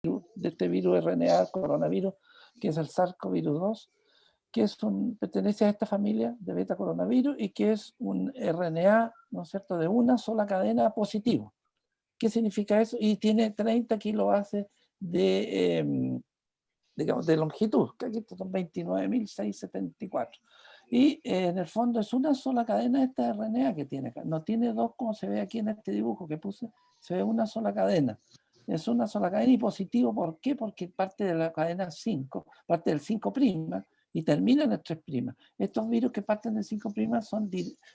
de este virus RNA, coronavirus, que es el SARS-CoV-2, que pertenece a esta familia de beta coronavirus y que es un RNA, ¿no es cierto?, de una sola cadena positivo. ¿Qué significa eso? Y tiene 30 kilobases digamos, de longitud, que aquí son 29.674. Y en el fondo es una sola cadena de esta RNA que tiene acá. No tiene dos, como se ve aquí en este dibujo que puse, se ve una sola cadena. Es una sola cadena y positivo, ¿por qué? Porque parte de la cadena 5, parte del 5' y termina en el 3'. Estos virus que parten del 5'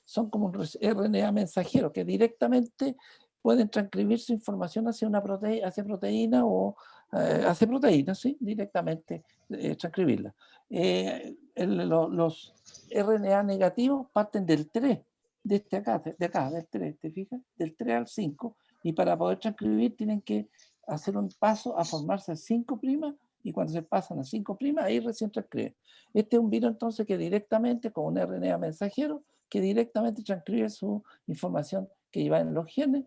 son como un RNA mensajero que directamente pueden transcribir su información hacia una hacia proteína o hacia proteínas, ¿sí? Directamente transcribirla. Los RNA negativos parten del 3, de acá, del 3, ¿te fijas? Del 3 al 5, y para poder transcribir tienen que hacer un paso a formarse el 5', y cuando se pasan a 5', ahí recién transcriben. Este es un virus entonces que directamente, con un RNA mensajero, que directamente transcribe su información que lleva en los genes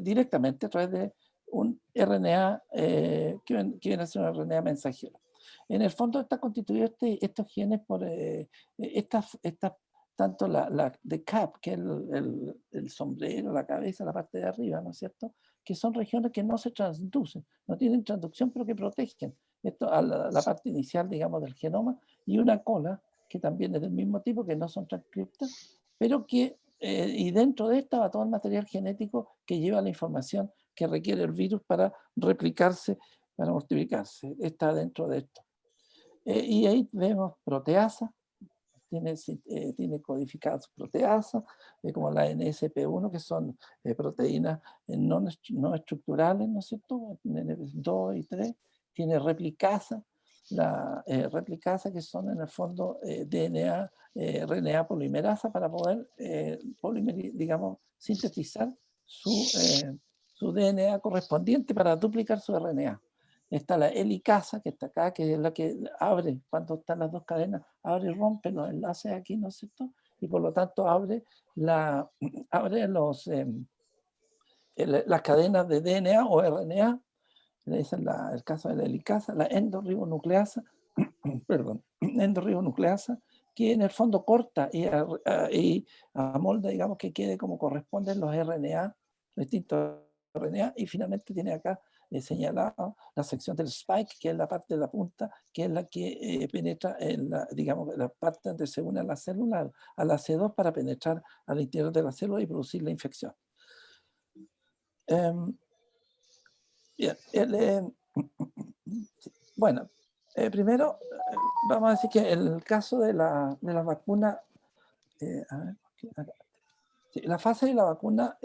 directamente a través de un RNA que viene a ser un RNA mensajero. En el fondo está constituido estos genes por tanto la de CAP, que es el sombrero, la cabeza, la parte de arriba, ¿no es cierto?, que son regiones que no se transducen, no tienen transducción, pero que protegen esto a la parte inicial, digamos, del genoma, y una cola, que también es del mismo tipo, que no son transcriptas, pero que, y dentro de esta va todo el material genético que lleva la información que requiere el virus para replicarse, para multiplicarse. Está dentro de esto. Y ahí vemos proteasa, tiene codificadas proteasas, como la NSP1, que son proteínas no estructurales, ¿no es cierto? 2 y 3. Tiene replicasa, la replicasa, que son en el fondo DNA, RNA polimerasa, para poder digamos, sintetizar su DNA correspondiente para duplicar su RNA. Está la helicasa, que está acá, que es la que abre, cuando están las dos cadenas, abre y rompe los enlaces aquí, ¿no es cierto? Y por lo tanto abre abre las cadenas de DNA o RNA. Ese es el caso de la helicasa, la endorribonucleasa, perdón, endorribonucleasa, que en el fondo corta y amolda, digamos, que quede como corresponden los RNA, distintos RNA, y finalmente tiene acá señalado la sección del spike, que es la parte de la punta, que es la que penetra en digamos, la parte donde se une a la célula, a la C2, para penetrar al interior de la célula y producir la infección. Bien, bueno, primero vamos a decir que el caso de la vacuna, a ver, acá. Sí, la fase de la vacuna,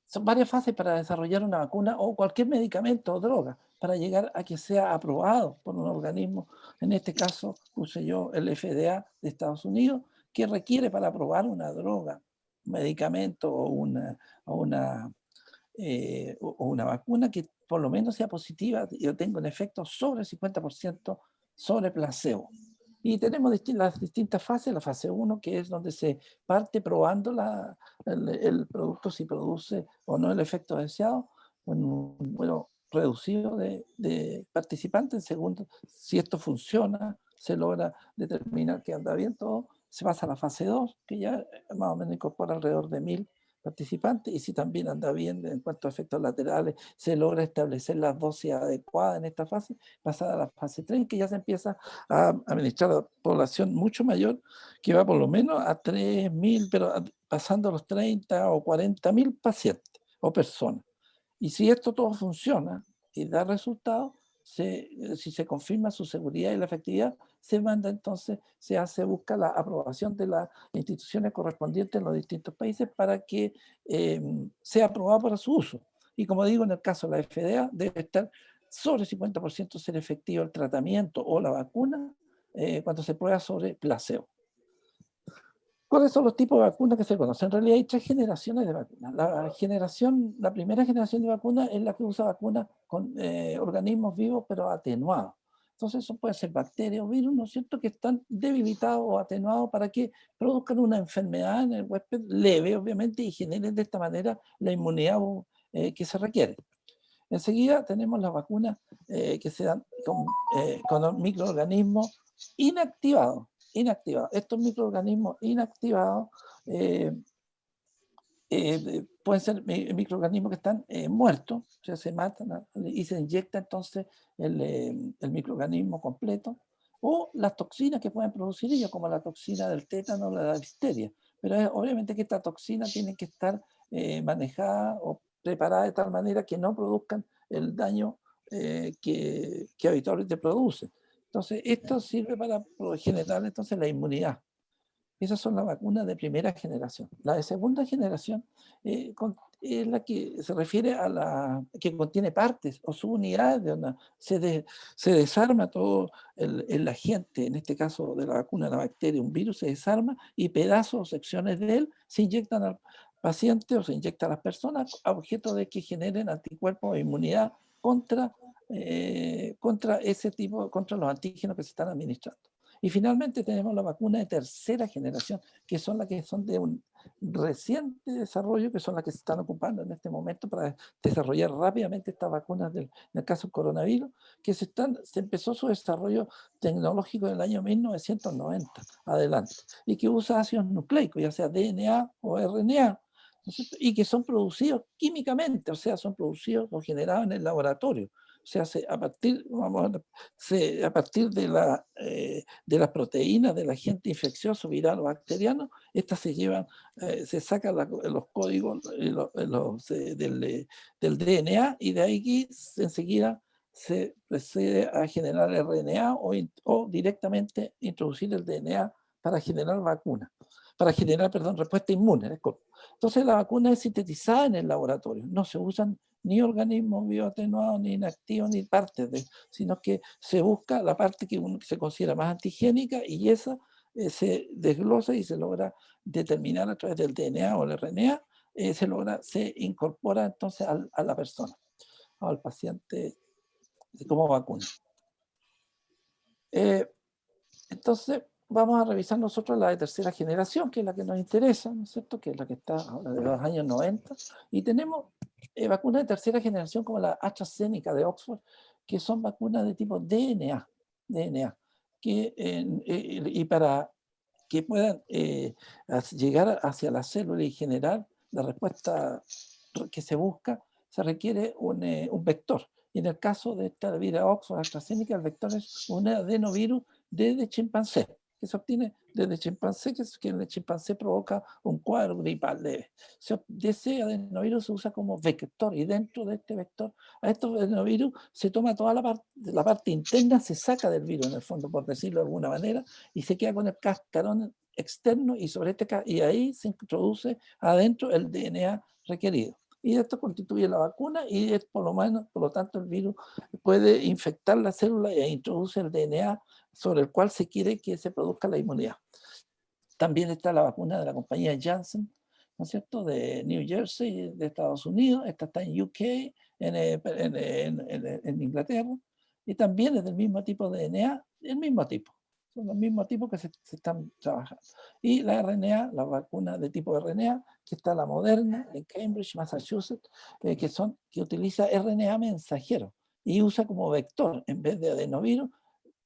son varias fases para desarrollar una vacuna o cualquier medicamento o droga, para llegar a que sea aprobado por un organismo. En este caso puse yo el FDA de Estados Unidos, que requiere para aprobar una droga, un medicamento o una vacuna que por lo menos sea positiva y tenga un efecto sobre el 50% sobre placebo. Y tenemos las distintas fases. La fase 1, que es donde se parte probando el producto, si produce o no el efecto deseado, con un número reducido de participantes. En segundo, si esto funciona, se logra determinar que anda bien todo, se pasa a la fase 2, que ya más o menos incorpora alrededor de 1000 participantes, y si también anda bien en cuanto a efectos laterales, se logra establecer las dosis adecuadas en esta fase, pasada a la fase 3, que ya se empieza a administrar a población mucho mayor, que va por lo menos a 3.000, pero pasando los 30 o 40.000 pacientes o personas. Y si esto todo funciona y da resultados, si se confirma su seguridad y la efectividad, se manda entonces, busca la aprobación de las instituciones correspondientes en los distintos países para que sea aprobado para su uso. Y como digo, en el caso de la FDA, debe estar sobre el 50% ser efectivo el tratamiento o la vacuna cuando se prueba sobre placebo. ¿Cuáles son los tipos de vacunas que se conocen? En realidad hay 3 generaciones de vacunas. La primera generación de vacunas es la que usa vacunas con organismos vivos pero atenuados. Entonces eso puede ser bacterias o virus, ¿no es cierto?, que están debilitados o atenuados para que produzcan una enfermedad en el huésped leve, obviamente, y generen de esta manera la inmunidad que se requieren. Enseguida tenemos las vacunas que se dan con los microorganismos inactivados. Estos microorganismos inactivados pueden ser microorganismos que están muertos, o sea, se matan y se inyecta entonces el microorganismo completo, o las toxinas que pueden producir ellos, como la toxina del tétano o la difteria. Pero obviamente que esta toxina tiene que estar manejada o preparada de tal manera que no produzcan el daño que habitualmente produce. Entonces, esto sirve para generar entonces la inmunidad. Esas son las vacunas de primera generación. La de segunda generación es la que se refiere a la que contiene partes o subunidades de una. Se desarma todo el agente, en este caso de la vacuna de la bacteria, un virus se desarma y pedazos o secciones de él se inyectan al paciente o se inyectan a las personas a objeto de que generen anticuerpos o inmunidad contra ese tipo, contra los antígenos que se están administrando. Y finalmente tenemos la vacuna de tercera generación, que son las que son de un reciente desarrollo, que son las que se están ocupando en este momento para desarrollar rápidamente estas vacunas en el caso del coronavirus, que se empezó su desarrollo tecnológico en el año 1990 adelante, y que usa ácidos nucleicos, ya sea DNA o RNA, y que son producidos químicamente, o sea, son producidos o generados en el laboratorio. Se hace a partir, a partir de las proteínas del agente infeccioso viral o bacteriano, estas se llevan, se sacan los códigos del DNA y de ahí enseguida se procede a generar RNA o directamente introducir el DNA para generar vacunas, para generar, perdón, respuesta inmune. Entonces la vacuna es sintetizada en el laboratorio, no se usan ni organismos bioatenuados, ni inactivos, ni partes sino que se busca la parte que se considera más antigénica y esa se desglosa y se logra determinar a través del DNA o el RNA, se incorpora entonces a la persona, al paciente como vacuna. Entonces, vamos a revisar nosotros la de tercera generación, que es la que nos interesa, ¿no es cierto? Que es la que está ahora de los años 90. Y tenemos vacunas de tercera generación como la AstraZeneca de Oxford, que son vacunas de tipo DNA, y para que puedan llegar hacia la célula y generar la respuesta que se busca, se requiere un vector. Y en el caso de esta vida Oxford AstraZeneca, el vector es un adenovirus desde chimpancé, que se obtiene desde chimpancé, que en el chimpancé provoca un cuadro gripal leve. Ese adenovirus se usa como vector y dentro de este vector, a estos adenovirus se toma toda la parte interna, se saca del virus en el fondo, por decirlo de alguna manera, y se queda con el cascarón externo y sobre y ahí se introduce adentro el DNA requerido. Y esto constituye la vacuna y es por lo tanto el virus puede infectar la célula e introduce el DNA sobre el cual se quiere que se produzca la inmunidad. También está la vacuna de la compañía Janssen, ¿no es cierto?, de New Jersey, de Estados Unidos. Esta está en UK, en Inglaterra, y también es del mismo tipo de DNA, el mismo tipo. Son los mismos tipos que se están trabajando. Y la RNA, la vacuna de tipo RNA, que está la Moderna en Cambridge, Massachusetts, que utiliza RNA mensajero y usa como vector, en vez de adenovirus,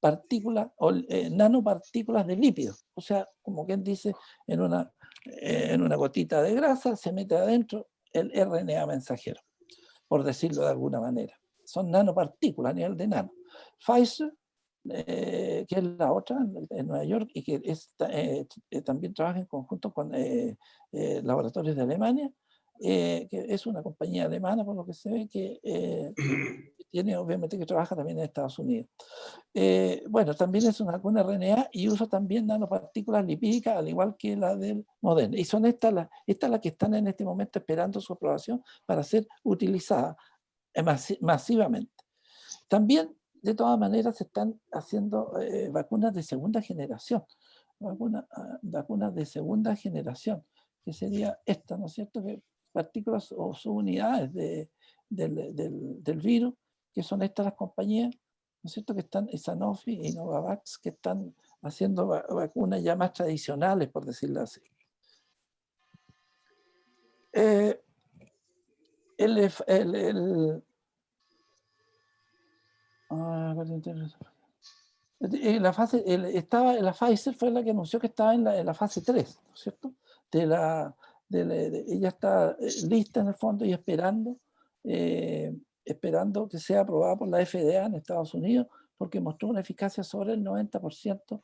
partículas o nanopartículas de lípidos. O sea, como quien dice, en una gotita de grasa se mete adentro el RNA mensajero, por decirlo de alguna manera. Son nanopartículas a nivel de nano. Pfizer, que es la otra en Nueva York y que también trabaja en conjunto con laboratorios de Alemania, que es una compañía alemana por lo que se ve que tiene obviamente que trabaja también en Estados Unidos. Bueno, también es una vacuna RNA y usa también nanopartículas lipídicas, al igual que la del Moderna. Y son estas las que están en este momento esperando su aprobación para ser utilizadas masivamente. También, de todas maneras, se están haciendo vacunas de segunda generación. Vacunas de segunda generación, que sería esta, ¿no es cierto? Que partículas o subunidades del virus, que son estas las compañías, ¿no es cierto?, que están, Sanofi y Novavax, que están haciendo vacunas ya más tradicionales, por decirlo así. el, ef- el- la fase, estaba en la Pfizer, fue la que anunció que estaba en la fase 3, ¿no es cierto? De la, ella está lista en el fondo y eh, esperando que sea aprobada por la FDA en Estados Unidos, porque mostró una eficacia sobre el 90%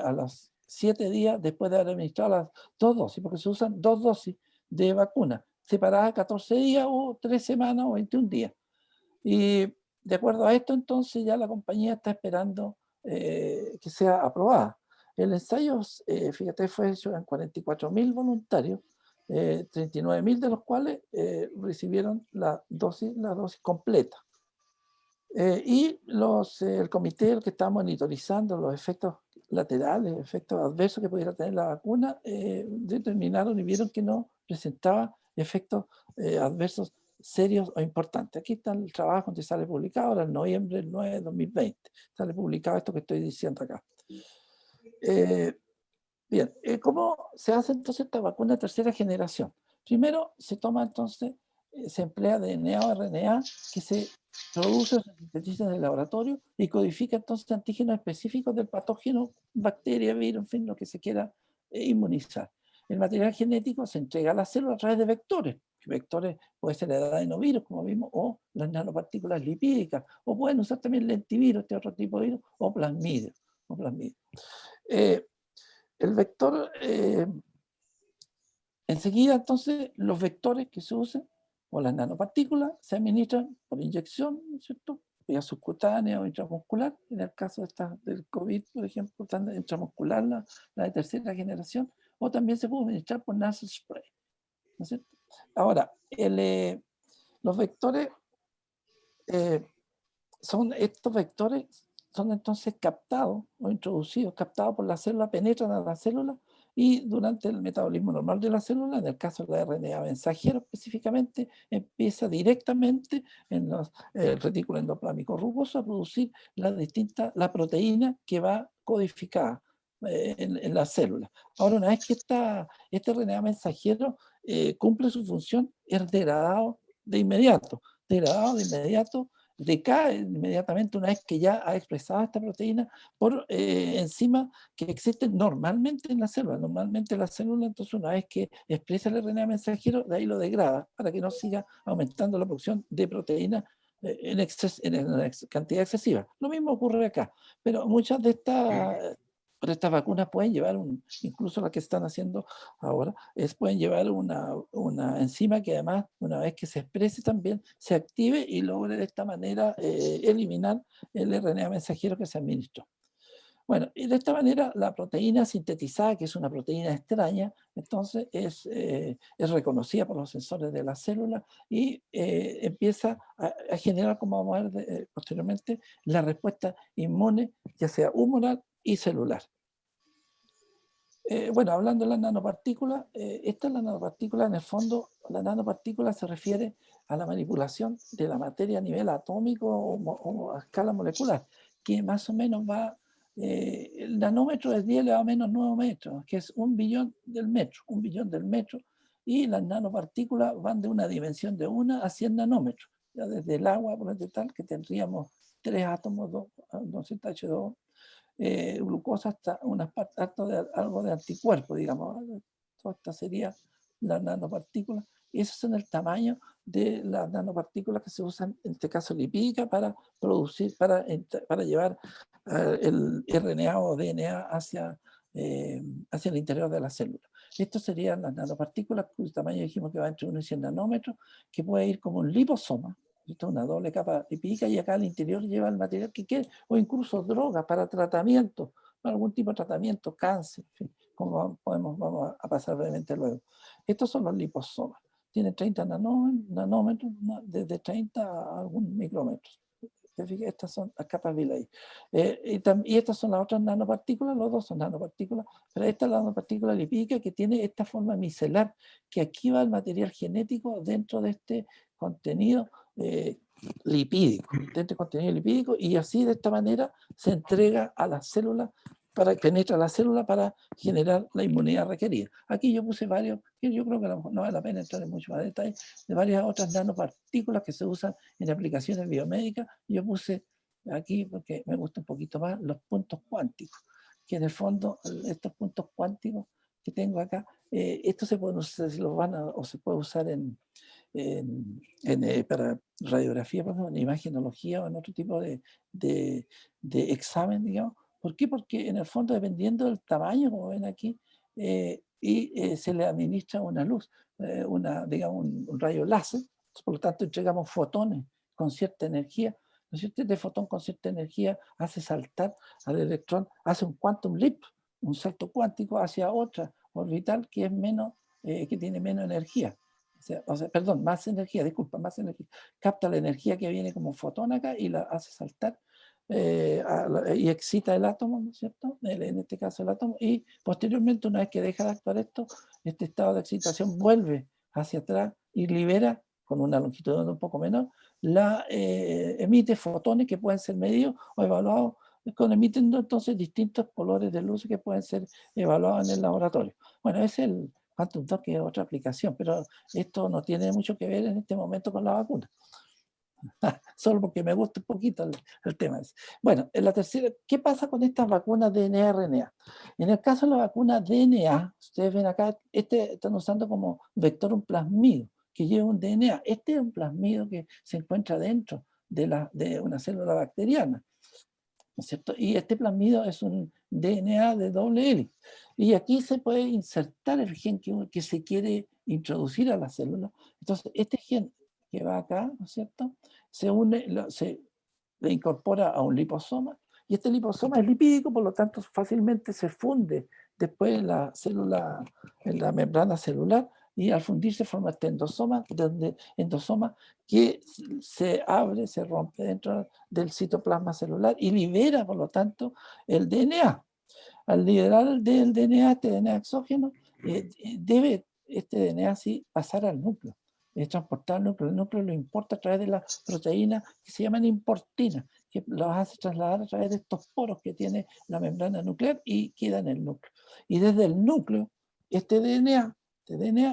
a los 7 días después de haber administrado las 2 dosis, porque se usan 2 dosis de vacuna, separadas 14 días o 3 semanas o 21 días. Y de acuerdo a esto, entonces ya la compañía está esperando que sea aprobada. El ensayo, fíjate, fue hecho en 44.000 voluntarios, 39.000 de los cuales recibieron la dosis completa. Y el comité el que está monitorizando los efectos laterales, efectos adversos que pudiera tener la vacuna, determinaron y vieron que no presentaba efectos adversos serios o importantes. Aquí está el trabajo donde sale publicado, ahora en noviembre del 9 de 2020. Sale publicado esto que estoy diciendo acá. Bien, ¿cómo se hace entonces esta vacuna de tercera generación? Primero se toma entonces, se emplea DNA o RNA que se produce o se sintetiza en el laboratorio y codifica entonces antígenos específicos del patógeno, bacteria, virus, en fin, lo que se quiera inmunizar. El material genético se entrega a la célula a través de vectores. Vectores puede ser el adenovirus, como vimos, o las nanopartículas lipídicas, o pueden usar también lentivirus, este otro tipo de virus, o plasmidio. El vector, enseguida entonces los vectores que se usan o las nanopartículas se administran por inyección, ¿no es cierto? Vía subcutánea o intramuscular. En el caso del COVID, por ejemplo, tan intramuscular, la de tercera generación, o también se puede administrar por nasal spray, ¿no es cierto? Ahora, los vectores estos vectores son entonces captados o introducidos, captados por la célula, penetran a la célula y durante el metabolismo normal de la célula, en el caso de la RNA mensajero específicamente, empieza directamente en el retículo endoplámico rugoso a producir la proteína que va codificada en la célula. Ahora, una vez que este RNA mensajero cumple su función, es degradado de inmediato. Decae inmediatamente una vez que ya ha expresado esta proteína por enzimas que existen normalmente en la célula. Normalmente la célula, entonces, una vez que expresa el RNA mensajero, de ahí lo degrada para que no siga aumentando la producción de proteína en cantidad excesiva. Lo mismo ocurre acá, pero muchas de estas vacunas pueden llevar, incluso las que están haciendo ahora, pueden llevar una enzima que además, una vez que se exprese también, se active y logre de esta manera eliminar el RNA mensajero que se administró. Bueno, y de esta manera la proteína sintetizada, que es una proteína extraña, entonces es reconocida por los sensores de la célula y empieza a generar, como vamos a ver posteriormente, la respuesta inmune, ya sea humoral y celular. Bueno, hablando de las nanopartículas, esta es la nanopartícula, en el fondo, la nanopartícula se refiere a la manipulación de la materia a nivel atómico o a escala molecular, que más o menos el nanómetro es 10 elevado a menos 9 metros, que es 1 billón del metro, y las nanopartículas van de una dimensión de 1 a 100 nanómetros, ya desde el agua, por ejemplo, tal, que tendríamos 3 átomos, 2H2, glucosa hasta algo de anticuerpo, digamos. Toda esta sería la nanopartícula. Esos son el tamaño de las nanopartículas que se usan, en este caso lipídica, para producir, para llevar el RNA o DNA hacia el interior de la célula. Estos serían las nanopartículas cuyo tamaño dijimos que va entre 1 y 100 nanómetros, que puede ir como un liposoma. Esto es una doble capa lipídica y acá al interior lleva el material que quiere, o incluso drogas para tratamiento, para algún tipo de tratamiento, cáncer, en fin, como vamos a pasar brevemente luego. Estos son los liposomas. Tienen 30 nanómetros, desde 30 a algunos micrómetros. Estas son las capas Villay. Y estas son las otras nanopartículas, los dos son nanopartículas, pero esta es la nanopartícula lipídica que tiene esta forma micelar, que aquí va el material genético dentro de este contenido lipídico, y así de esta manera se entrega a la célula para que penetra la célula para generar la inmunidad requerida. Aquí yo puse varios, que yo creo que no vale la pena entrar en mucho más detalle, de varias otras nanopartículas que se usan en aplicaciones biomédicas. Yo puse aquí, porque me gusta un poquito más, los puntos cuánticos, que en el fondo estos puntos cuánticos que tengo acá, estos se pueden usar, o se puede usar para radiografía, por ejemplo, en imagenología o en otro tipo de examen, digamos. ¿Por qué? Porque en el fondo, dependiendo del tamaño, como ven aquí, se le administra una luz, digamos, un rayo láser, por lo tanto entregamos fotones con cierta energía, ¿no es cierto? Este fotón con cierta energía hace saltar al electrón, hace un quantum leap, un salto cuántico hacia otra orbital que es menos, que tiene menos energía. Perdón, más energía, disculpa, más energía. Capta la energía que viene como fotón acá y la hace saltar y excita el átomo, ¿no es cierto? En este caso el átomo, y posteriormente, una vez que deja de actuar esto, este estado de excitación vuelve hacia atrás y libera, con una longitud de onda un poco menor, emite fotones que pueden ser medidos o evaluados, emitiendo entonces distintos colores de luz que pueden ser evaluados en el laboratorio. Bueno, ese es el Quantum Dot, que es otra aplicación, pero esto no tiene mucho que ver en este momento con la vacuna. Solo porque me gusta un poquito el tema ese. Bueno, en la tercera, ¿qué pasa con estas vacunas DNA-RNA? En el caso de la vacuna DNA, ustedes ven acá, están usando como vector un plasmido que lleva un DNA. Este es un plasmido que se encuentra dentro de una célula bacteriana, ¿no es cierto? Y este plasmido es un DNA de doble hélice. Y aquí se puede insertar el gen que se quiere introducir a la célula. Entonces, este gen que va acá, ¿no es cierto? Se le incorpora a un liposoma, y este liposoma es lipídico, por lo tanto fácilmente se funde después en la célula, en la membrana celular, y al fundirse forma este endosoma que se abre, se rompe dentro del citoplasma celular y libera, por lo tanto, el DNA. Al liberar el DNA, este DNA exógeno, debe este DNA sí pasar al núcleo, transportar al núcleo. El núcleo lo importa a través de las proteínas que se llaman importinas, que los hace trasladar a través de estos poros que tiene la membrana nuclear y queda en el núcleo. Y desde el núcleo, este DNA,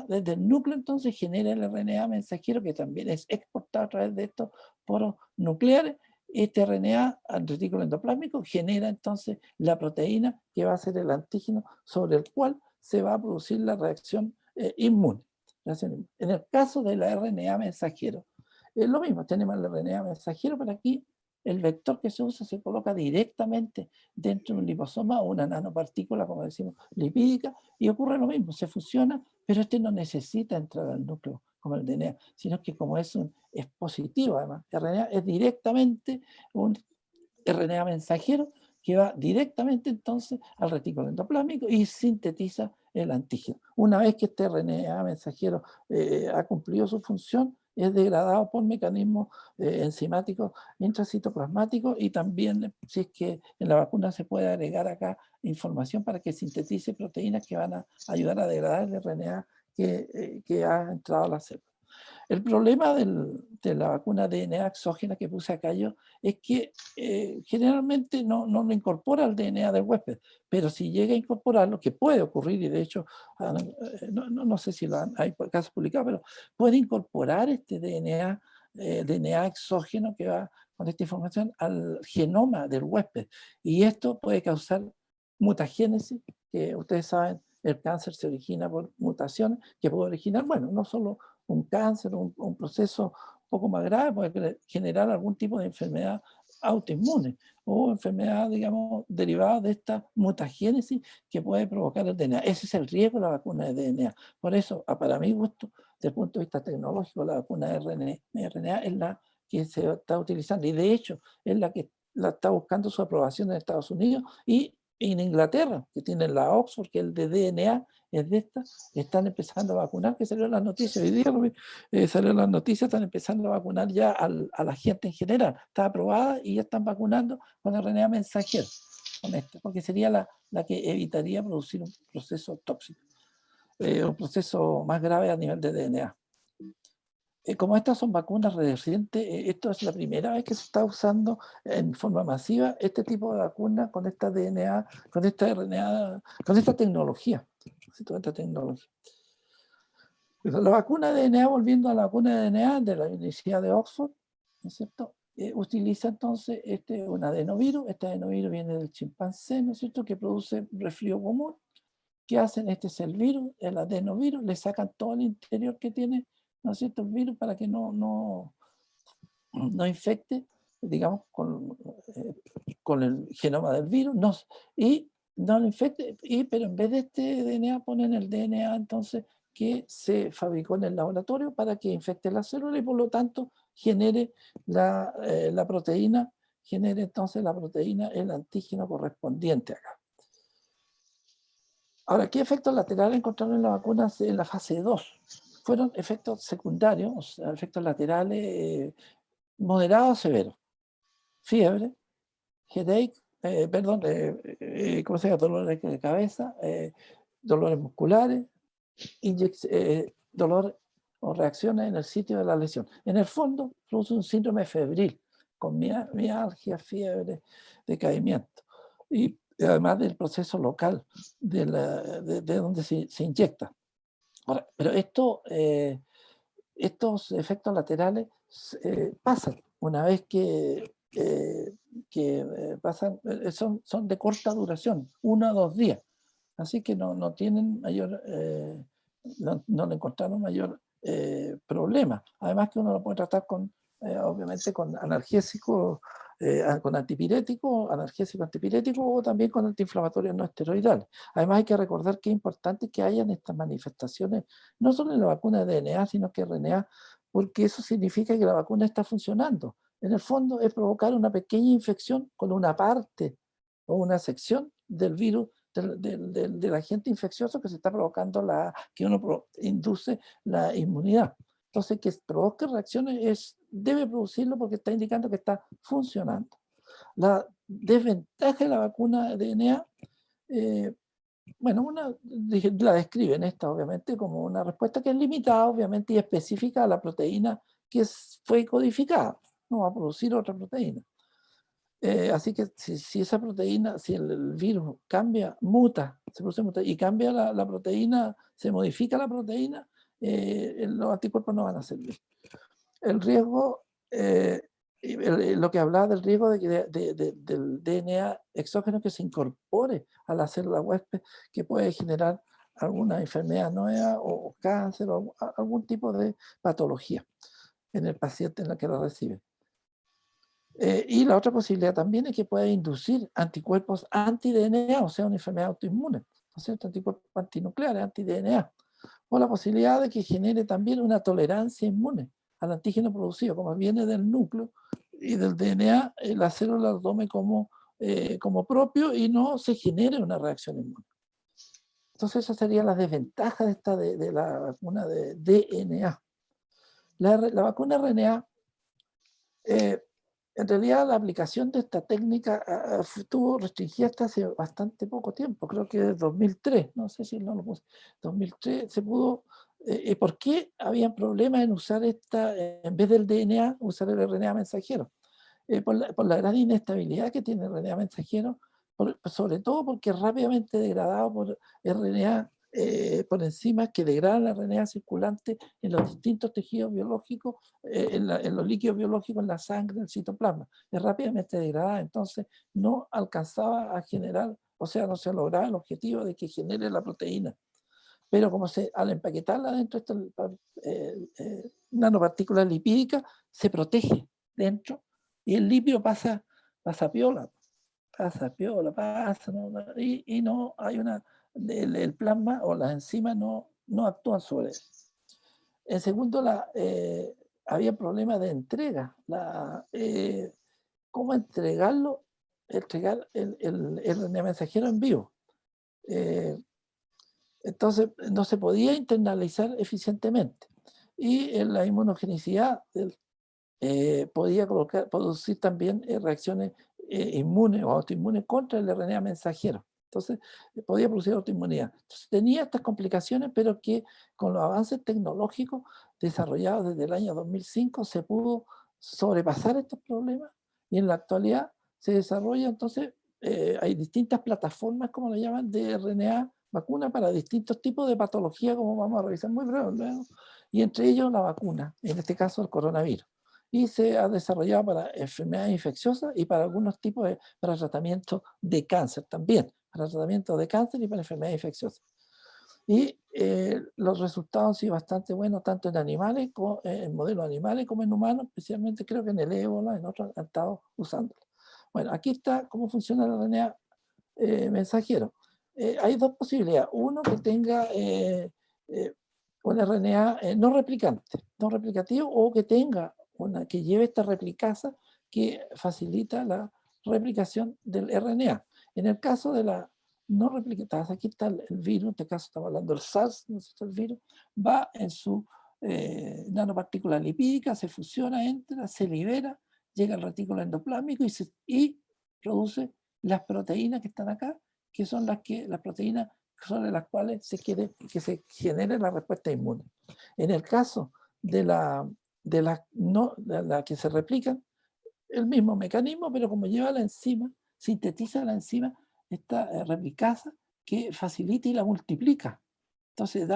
desde el núcleo entonces genera el RNA mensajero, que también es exportado a través de estos poros nucleares. Este RNA al retículo endoplásmico genera entonces la proteína que va a ser el antígeno sobre el cual se va a producir la reacción inmune. En el caso de la RNA mensajero, es lo mismo, tenemos el RNA mensajero, pero aquí el vector que se usa se coloca directamente dentro de un liposoma o una nanopartícula, como decimos, lipídica, y ocurre lo mismo, se fusiona, pero este no necesita entrar al núcleo como el DNA, sino que como es positivo además, el RNA es directamente un RNA mensajero que va directamente entonces al retículo endoplásmico y sintetiza el antígeno. Una vez que este RNA mensajero ha cumplido su función, es degradado por mecanismos enzimáticos intracitoplasmáticos, y también, si es que en la vacuna se puede agregar acá información para que sintetice proteínas que van a ayudar a degradar el RNA que ha entrado a la célula. El problema de la vacuna DNA exógena que puse acá yo es que generalmente no lo incorpora al DNA del huésped, pero si llega a incorporarlo, que puede ocurrir, y de hecho no sé si hay casos publicados, pero puede incorporar este DNA exógeno que va con esta información al genoma del huésped, y esto puede causar mutagénesis, que ustedes saben, el cáncer se origina por mutaciones que puede originar, bueno, no solo un cáncer, un proceso un poco más grave, puede generar algún tipo de enfermedad autoinmune o enfermedad, digamos, derivada de esta mutagénesis que puede provocar el DNA. Ese es el riesgo de la vacuna de DNA. Por eso, para mi gusto, desde el punto de vista tecnológico, la vacuna de RNA es la que se está utilizando, y de hecho es la que la está buscando su aprobación en Estados Unidos y en Inglaterra, que tienen la Oxford, que es el de DNA, es de esta, están empezando a vacunar, que salió en las noticias, hoy día salió en las noticias, están empezando a vacunar ya a la gente en general, está aprobada y ya están vacunando con el RNA mensajero, con esta, porque sería la que evitaría producir un proceso tóxico, un proceso más grave a nivel de DNA. Como estas son vacunas recientes, esto es la primera vez que se está usando en forma masiva este tipo de vacuna con esta DNA, con esta RNA, con esta tecnología. ¿Sí? Toda esta tecnología. Pero la vacuna de DNA, volviendo a la vacuna de DNA de la Universidad de Oxford, ¿no es cierto? Utiliza entonces un adenovirus. Este adenovirus viene del chimpancé, ¿no es cierto?, que produce resfrío común. ¿Qué hacen? Este es el virus, el adenovirus, le sacan todo el interior que tiene, ¿no es cierto?, el virus para que no infecte, digamos, con el genoma del virus, y no lo infecte, pero en vez de este DNA ponen el DNA entonces que se fabricó en el laboratorio para que infecte la célula y por lo tanto genere la proteína, genere entonces la proteína, el antígeno correspondiente acá. Ahora, ¿qué efectos laterales encontraron en las vacunas en la fase 2? Fueron efectos secundarios, o sea, efectos laterales moderados a severos. Fiebre, headache, ¿cómo se llama? Dolores de cabeza, dolores musculares, dolor o reacciones en el sitio de la lesión. En el fondo, produce un síndrome febril, con mialgia, fiebre, decaimiento. Y además del proceso local de donde se inyecta. Ahora, pero estos efectos laterales pasan una vez que pasan, son de corta duración, 1 o 2 días. Así que no tienen mayor, no le encontraron mayor problema. Además que uno lo puede tratar obviamente con analgésicos, con antipiréticos, analgésico antipirético o también con antiinflamatorios no esteroidales. Además hay que recordar que es importante que hayan estas manifestaciones, no solo en la vacuna de DNA, sino que RNA, porque eso significa que la vacuna está funcionando. En el fondo es provocar una pequeña infección con una parte o una sección del virus del agente infeccioso que se está provocando, que uno induce la inmunidad. Entonces, que provoque reacciones debe producirlo porque está indicando que está funcionando. La desventaja de la vacuna de DNA, bueno, la describen esta obviamente como una respuesta que es limitada obviamente y específica a la proteína que fue codificada, no va a producir otra proteína. Así que si esa proteína, si el virus cambia, se produce muta y cambia la proteína, se modifica la proteína, los anticuerpos no van a servir. El riesgo, lo que hablaba del riesgo del DNA exógeno que se incorpore a la célula huésped, que puede generar alguna enfermedad nueva o cáncer o algún tipo de patología en el paciente en la que la recibe. Y la otra posibilidad también es que pueda inducir anticuerpos anti-DNA, o sea, una enfermedad autoinmune, ¿no es cierto? Anticuerpos antinucleares, anti-DNA. O la posibilidad de que genere también una tolerancia inmune al antígeno producido, como viene del núcleo y del DNA, la célula lo tome como propio y no se genere una reacción inmune. Entonces esas serían las desventajas de la vacuna de DNA. La vacuna RNA, en realidad la aplicación de esta técnica estuvo restringida hasta hace bastante poco tiempo, creo que desde 2003, no sé si no lo puse, 2003 se pudo. ¿Por qué había problemas en usar en vez del DNA, usar el RNA mensajero? Por la gran inestabilidad que tiene el RNA mensajero, sobre todo porque es rápidamente degradado por RNA, por enzimas que degradan la RNA circulante en los distintos tejidos biológicos, en los líquidos biológicos, en la sangre, en el citoplasma. Es rápidamente degradada, entonces no alcanzaba a generar, o sea, no se lograba el objetivo de que genere la proteína. Pero como al empaquetarla dentro de esta nanopartícula lipídica, se protege dentro y el lípido pasa piola, y no hay el plasma o las enzimas no actúan sobre él. En segundo, había problemas de entrega. ¿Cómo entregar el RNA mensajero en vivo? Entonces, no se podía internalizar eficientemente. Y la inmunogenicidad podía producir también reacciones inmunes o autoinmunes contra el RNA mensajero. Entonces, podía producir autoinmunidad. Entonces, tenía estas complicaciones, pero que con los avances tecnológicos desarrollados desde el año 2005 se pudo sobrepasar estos problemas y en la actualidad se desarrolla, entonces, hay distintas plataformas, como lo llaman, de RNA vacuna para distintos tipos de patología, como vamos a revisar muy breve luego, y entre ellos la vacuna, en este caso el coronavirus. Y se ha desarrollado para enfermedades infecciosas y para algunos tipos de, para tratamiento de cáncer también, para tratamiento de cáncer y para enfermedades infecciosas. Y los resultados han sido bastante buenos, tanto en animales, en modelos animales como en humanos, especialmente creo que en el ébola, en otros han estado usándolo. Bueno, aquí está cómo funciona el RNA mensajero. Hay dos posibilidades. Uno, que tenga un RNA no replicante, no replicativo, o que tenga que lleve esta replicasa que facilita la replicación del RNA. En el caso de la no replicada, aquí está el virus, en este caso estamos hablando del SARS, ¿no es el virus, va en su nanopartícula lipídica, se fusiona, entra, se libera, llega al retículo endoplasmico y produce las proteínas que están acá, que son las proteínas sobre las cuales se quiere que se genere la respuesta inmune. En el caso de la que se replican, el mismo mecanismo, pero como lleva la enzima, sintetiza la enzima, esta replicasa, que facilita y la multiplica. Entonces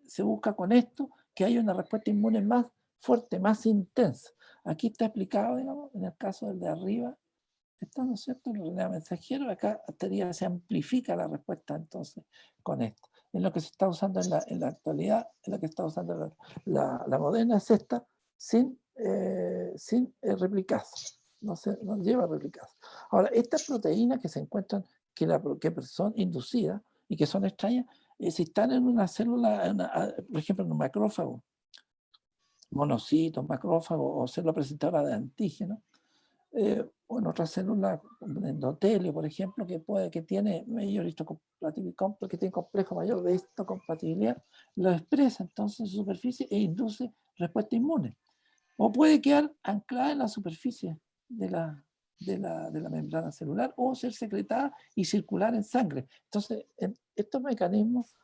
se busca con esto que haya una respuesta inmune más fuerte, más intensa. Aquí está explicado, digamos, en el caso del de arriba, esto, ¿no es cierto? El RNA mensajero, acá se amplifica la respuesta entonces con esto. En lo que se está usando en la actualidad, en lo que está usando la Moderna es esta, sin replicarse, no lleva replicarse. Ahora, estas proteínas que se encuentran, que son inducidas y que son extrañas, si están en una célula, por ejemplo, en un macrófago, monocitos, macrófago o célula presentadora de antígenos, o en otras células, en endotelio, por ejemplo, que tiene mayor histocompatibilidad, que tiene complejo mayor de histocompatibilidad, lo expresa entonces en su superficie e induce respuesta inmune. O puede quedar anclada en la superficie de la membrana celular o ser secretada y circular en sangre. Entonces, estos mecanismos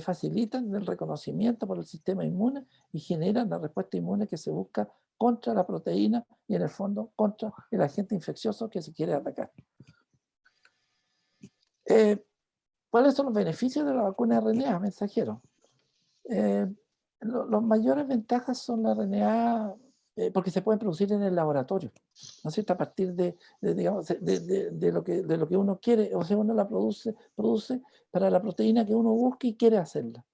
facilitan el reconocimiento por el sistema inmune y generan la respuesta inmune que se busca contra la proteína y en el fondo contra el agente infeccioso que se quiere atacar. ¿Cuáles son los beneficios de la vacuna RNA mensajero? Las mayores ventajas son la RNA porque se pueden producir en el laboratorio, ¿no es cierto? A partir digamos, de lo que uno quiere, o sea, uno la produce para la proteína que uno busca y quiere hacerla.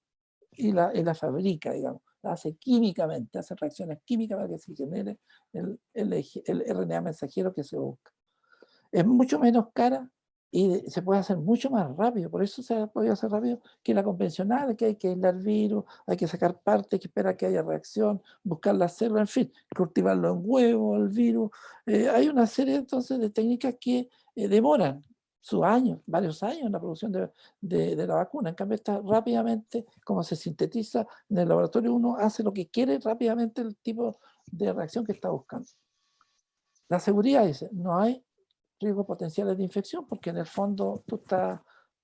Y la fabrica, digamos, la hace químicamente, hace reacciones químicas para que se genere el RNA mensajero que se busca. Es mucho menos cara y se puede hacer mucho más rápido, por eso se ha podido hacer rápido que la convencional, que hay que aislar virus, hay que sacar partes, hay que esperar que haya reacción, buscar la célula, en fin, cultivarlo en huevo, el virus. Hay una serie entonces de técnicas que demoran sus años, varios años en la producción de la vacuna. En cambio, está rápidamente, como se sintetiza en el laboratorio, uno hace lo que quiere rápidamente el tipo de reacción que está buscando. La seguridad dice, no hay riesgos potenciales de infección, porque en el fondo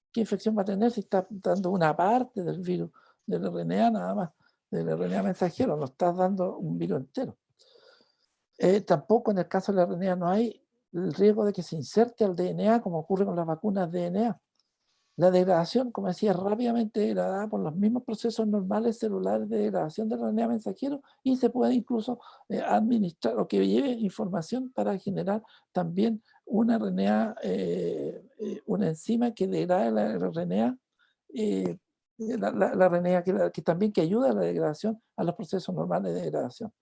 ¿qué infección va a tener si estás dando una parte del virus, del RNA nada más, del RNA mensajero, no estás dando un virus entero? Tampoco en el caso del RNA no hay el riesgo de que se inserte al DNA, como ocurre con las vacunas DNA. La degradación, como decía, es rápidamente degradada por los mismos procesos normales celulares de degradación del RNA mensajero y se puede incluso administrar o que lleve información para generar también una RNA, una enzima que degrade la RNA, la RNA que también que ayuda a la degradación, a los procesos normales de degradación.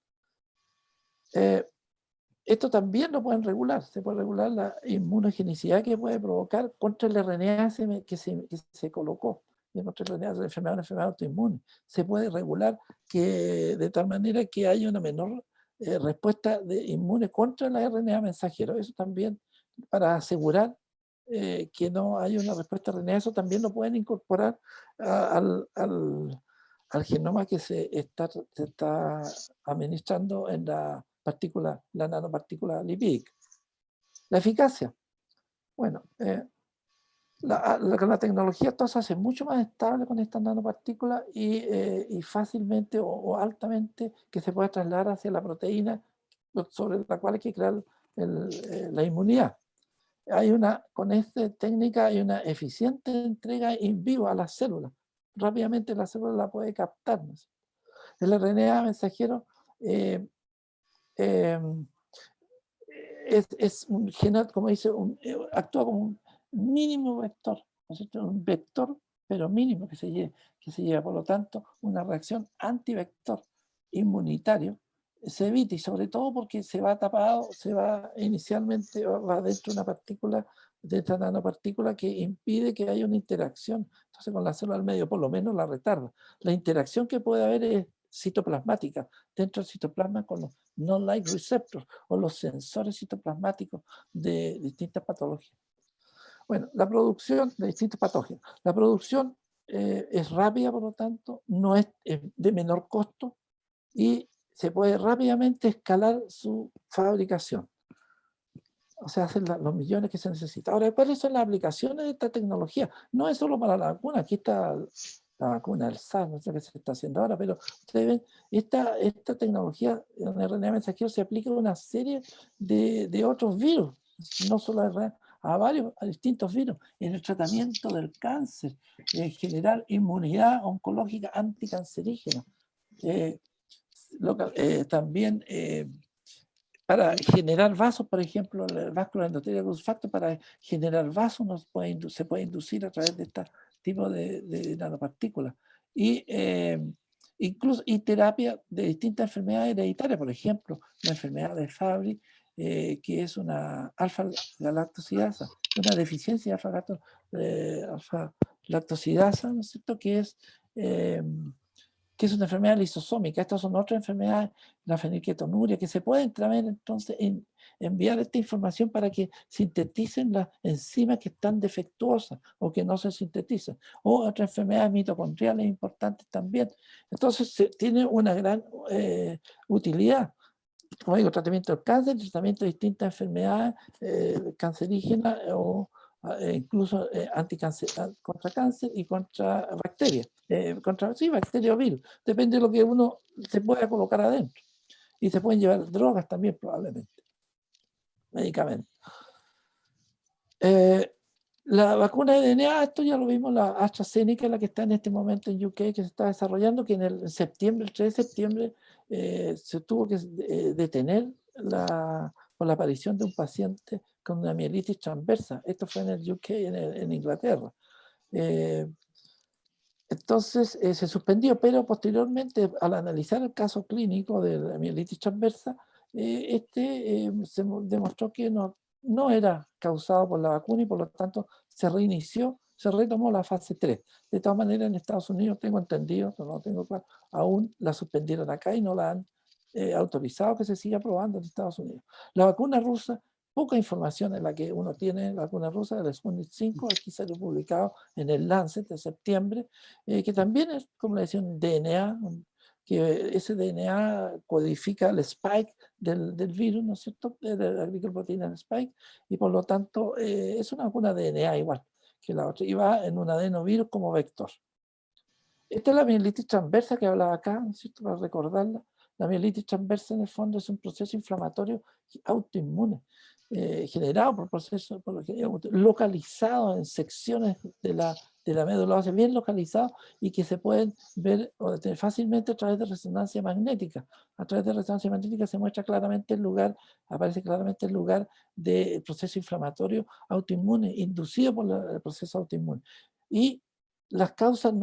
Esto también lo pueden regular, se puede regular la inmunogenicidad que puede provocar contra el RNA que se colocó, contra el RNA de la enfermedad autoinmune. Se puede regular de tal manera que haya una menor respuesta inmune contra la RNA mensajero. Eso también, para asegurar que no haya una respuesta RNA, eso también lo pueden incorporar al genoma que se está administrando en la nanopartícula lipídica. La eficacia. Bueno, la tecnología todo se hace mucho más estable con estas nanopartículas y fácilmente o altamente que se puede trasladar hacia la proteína sobre la cual hay que crear la inmunidad. Con esta técnica hay una eficiente entrega in vivo a las células. Rápidamente la célula la puede captar, ¿no? El RNA mensajero eh, eh, es un como dice, actúa como un mínimo vector, ¿no es cierto? Un vector, pero mínimo que se lleva. Por lo tanto, una reacción antivector inmunitario se evita, y sobre todo porque se va tapado, inicialmente va dentro de una partícula, de esta nanopartícula que impide que haya una interacción. Entonces, con la célula al medio, por lo menos la retarda. La interacción que puede haber es citoplasmática, dentro del citoplasma con los non-light receptors o los sensores citoplasmáticos de distintas patologías. Bueno, la producción de distintos patógenos. La producción es rápida, por lo tanto, no es de menor costo y se puede rápidamente escalar su fabricación. O sea, hacen los millones que se necesitan. Ahora, ¿cuáles son las aplicaciones de esta tecnología? No es solo para la vacuna, aquí está la vacuna del SARS, no sé qué se está haciendo ahora, pero ustedes ven, esta tecnología en RNA mensajero se aplica a una serie de otros virus, no solo a RNA, a distintos virus, en el tratamiento del cáncer, generar inmunidad oncológica anticancerígena. También para generar vasos, por ejemplo, el vascular endothelial growth factor, para generar vasos se puede inducir a través de este tipo de nanopartículas. Y incluso terapia de distintas enfermedades hereditarias, por ejemplo, la enfermedad de Fabry, que es una alfa-galactosidasa, una deficiencia de alfa-lactosidasa, ¿no es cierto?, que es una enfermedad lisosómica. Estas son otras enfermedades, la fenilketonuria, que se pueden también entonces enviar esta información para que sinteticen las enzimas que están defectuosas o que no se sintetizan. O otras enfermedades mitocondriales importantes también. Entonces tiene una gran utilidad. Como digo, tratamiento del cáncer, tratamiento de distintas enfermedades cancerígenas o incluso contra cáncer y contra bacterias. Bacterias o virus. Depende de lo que uno se pueda colocar adentro. Y se pueden llevar drogas también probablemente. Medicamentos. La vacuna de DNA, esto ya lo vimos, la AstraZeneca, la que está en este momento en UK, que se está desarrollando, que en septiembre, el 3 de septiembre, se tuvo que detener por la aparición de un paciente con una mielitis transversa. Esto fue en el UK, en Inglaterra. Entonces se suspendió, pero posteriormente, al analizar el caso clínico de la mielitis transversa, se demostró que no era causado por la vacuna y por lo tanto se reinició, se retomó la fase 3. De todas maneras, en Estados Unidos, tengo entendido, no lo tengo claro, aún la suspendieron acá y no la han autorizado que se siga probando en Estados Unidos. La vacuna rusa, poca información en la que uno tiene, la vacuna rusa del Sputnik 5, aquí salió publicado en el Lancet de septiembre, que también es, como le decía, un DNA, que ese DNA codifica el spike del virus, ¿no es cierto?, de la glicoproteína del spike, y por lo tanto es una vacuna DNA igual que la otra, y va en un adenovirus como vector. Esta es la mielitis transversa que hablaba acá, ¿no es cierto?, para recordarla. La mielitis transversa en el fondo es un proceso inflamatorio autoinmune, generado por procesos localizados en secciones de la médula ósea, bien localizados y que se pueden ver fácilmente a través de resonancia magnética. A través de resonancia magnética se muestra claramente el lugar, aparece claramente el lugar del proceso inflamatorio autoinmune, inducido por el proceso autoinmune. Y las causas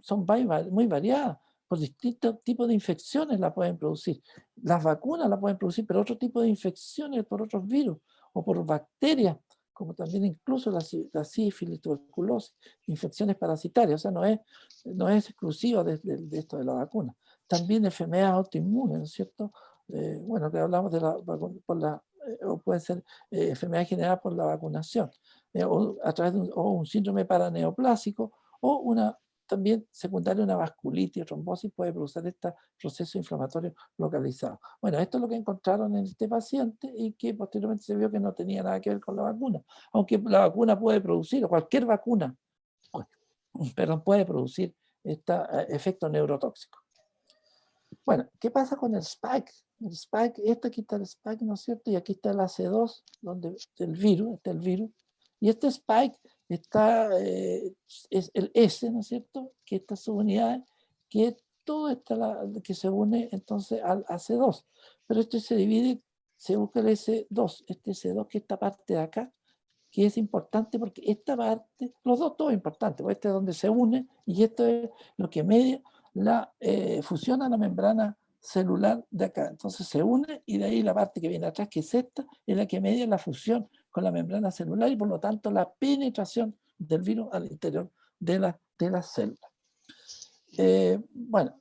son muy variadas, por distintos tipos de infecciones la pueden producir. Las vacunas la pueden producir, pero otro tipo de infecciones por otros virus o por bacterias, como también incluso la sífilis, tuberculosis, infecciones parasitarias. O sea, no es exclusivo de esto de la vacuna. También enfermedades autoinmunes, ¿no es cierto? Bueno, que hablamos de o pueden ser enfermedades generadas por la vacunación, o a través de un síndrome paraneoplásico o una también secundario a una vasculitis o trombosis puede producir este proceso inflamatorio localizado. Bueno, esto es lo que encontraron en este paciente y que posteriormente se vio que no tenía nada que ver con la vacuna, aunque la vacuna puede producir, o cualquier vacuna, perdón, puede producir este efecto neurotóxico. Bueno, ¿qué pasa con el spike? El spike, aquí está el spike, ¿no es cierto? Y aquí está el AC2, donde el virus, está el virus. Y este spike está, es el S, ¿no es cierto? Que estas subunidades, que todo está que se une entonces al AC2. Pero esto se divide, se busca el S2, este S2, que esta parte de acá, que es importante porque esta parte, los dos todo es importante, porque este es donde se une y esto es lo que media la fusión a la membrana celular de acá. Entonces se une y de ahí la parte que viene atrás, que es esta, es la que media la fusión con la membrana celular y por lo tanto la penetración del virus al interior de la célula. Bueno,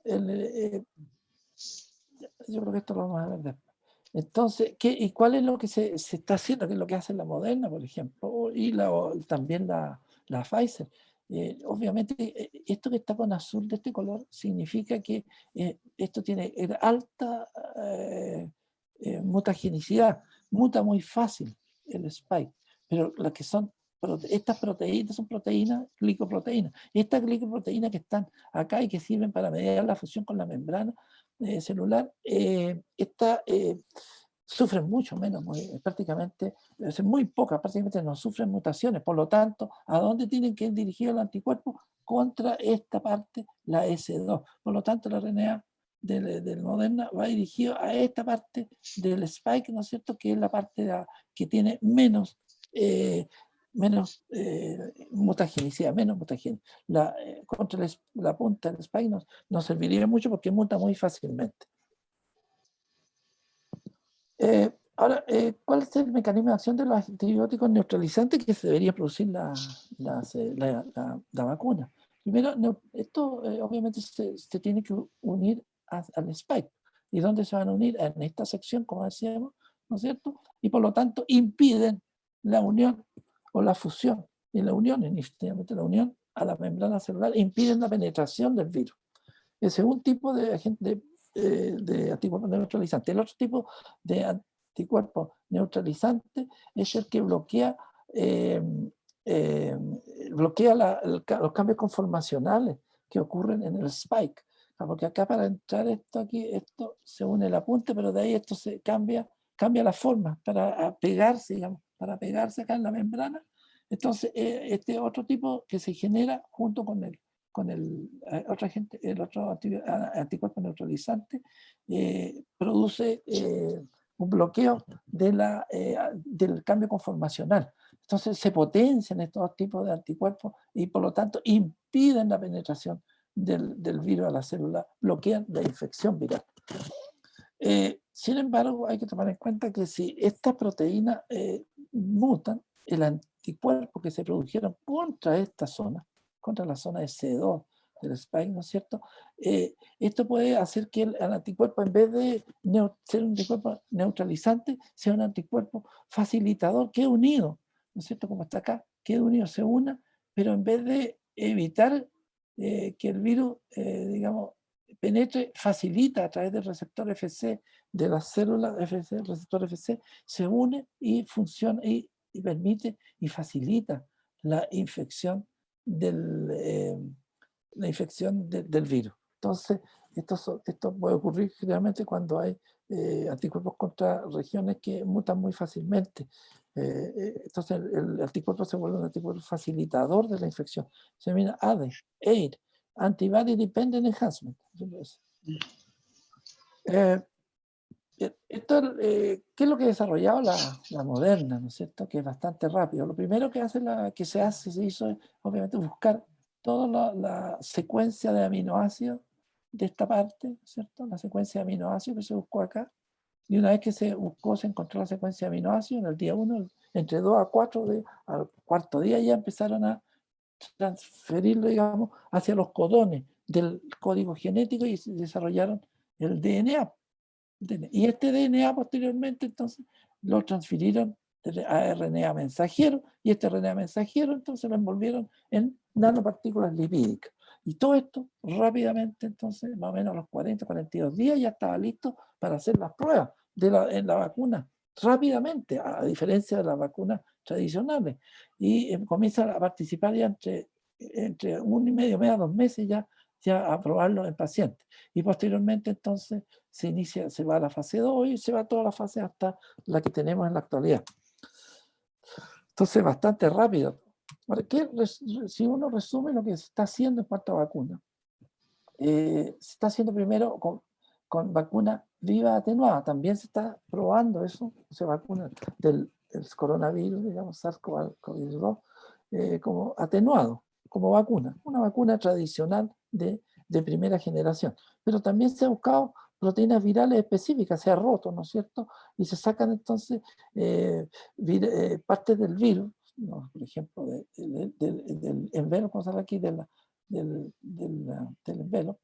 yo creo que esto lo vamos a ver después. Entonces, ¿y cuál es lo que se está haciendo? ¿Qué es lo que hace la Moderna, por ejemplo? Y también la Pfizer. Obviamente, esto que está con azul de este color significa que esto tiene alta mutagenicidad, muta muy fácil el spike, pero las que son estas proteínas son proteínas, glicoproteínas. Estas glicoproteínas que están acá y que sirven para mediar la fusión con la membrana celular, sufren mucho menos, prácticamente, muy pocas, prácticamente no sufren mutaciones. Por lo tanto, ¿a dónde tienen que ir dirigidos los anticuerpos? Contra esta parte, la S2. Por lo tanto, la RNA del Moderna va dirigido a esta parte del spike, ¿no es cierto? Que es la parte que tiene menos mutagenicidad, menos mutagenia. Contra la punta del spike no serviría mucho porque muta muy fácilmente. Ahora, ¿cuál es el mecanismo de acción de los antibióticos neutralizantes que se debería producir la vacuna? Primero, esto obviamente se tiene que unir al spike. ¿Y dónde se van a unir? En esta sección, como decíamos, ¿no es cierto? Y por lo tanto impiden la unión o la fusión. Y la unión, efectivamente la unión a la membrana celular, impiden la penetración del virus. Ese es un tipo de agente de anticuerpos neutralizantes. El otro tipo de anticuerpo neutralizante es el que bloquea los cambios conformacionales que ocurren en el spike. Porque acá para entrar esto se une el apunte, pero de ahí esto se cambia la forma para pegarse, digamos, para pegarse acá en la membrana. Entonces, este otro tipo que se genera junto con el otro anticuerpo neutralizante, produce un bloqueo del cambio conformacional. Entonces se potencian estos dos tipos de anticuerpos y por lo tanto impiden la penetración del virus a la célula, bloquean la infección viral. Sin embargo, hay que tomar en cuenta que si estas proteínas mutan, el anticuerpo que se produjeron contra esta zona, contra la zona de C2 del spike, ¿no es cierto? Esto puede hacer que el anticuerpo, en vez de ser un anticuerpo neutralizante, sea un anticuerpo facilitador, que unido, ¿no es cierto? Como está acá, que unido, se una, pero en vez de evitar que el virus, digamos, penetre, facilita a través del receptor FC de las células FC, el receptor FC, se une y funciona y permite y facilita la infección del virus. Entonces, esto puede ocurrir generalmente cuando hay anticuerpos contra regiones que mutan muy fácilmente. Entonces, el anticuerpo se vuelve un anticuerpo facilitador de la infección. Se denomina ADE, AID, Antibody Dependent Enhancement. ¿Qué es lo que ha desarrollado la Moderna, ¿no es cierto? Que es bastante rápido. Lo primero se hizo, obviamente, buscar toda la secuencia de aminoácidos de esta parte, ¿no es cierto? La secuencia de aminoácidos que se buscó acá. Y una vez que se buscó, se encontró la secuencia de aminoácidos en el día 1, entre 2 a 4, al cuarto día ya empezaron a transferirlo, digamos, hacia los codones del código genético y se desarrollaron el DNA. Y este DNA posteriormente entonces lo transfirieron a RNA mensajero y este RNA mensajero entonces lo envolvieron en nanopartículas lipídicas. Y todo esto rápidamente, entonces, más o menos a los 40, 42 días ya estaba listo para hacer las pruebas en la vacuna, rápidamente, a diferencia de las vacunas tradicionales. Y comienza a participar ya entre 1,5 meses, 2 meses ya a probarlo en pacientes. Y posteriormente entonces se va a la fase 2 y se va a toda la fase hasta la que tenemos en la actualidad. Entonces, bastante rápido. Ahora, si uno resume lo que se está haciendo en cuanto a vacunas, se está haciendo primero con vacuna viva atenuada. También se está probando eso, se vacuna del coronavirus, digamos, SARS-CoV-2, como atenuado, como vacuna. Una vacuna tradicional de primera generación. Pero también se ha buscado proteínas virales específicas, se ha roto, ¿no es cierto? Y se sacan entonces partes del virus, ¿no? Por ejemplo, del envelo, como sale aquí, del envelo,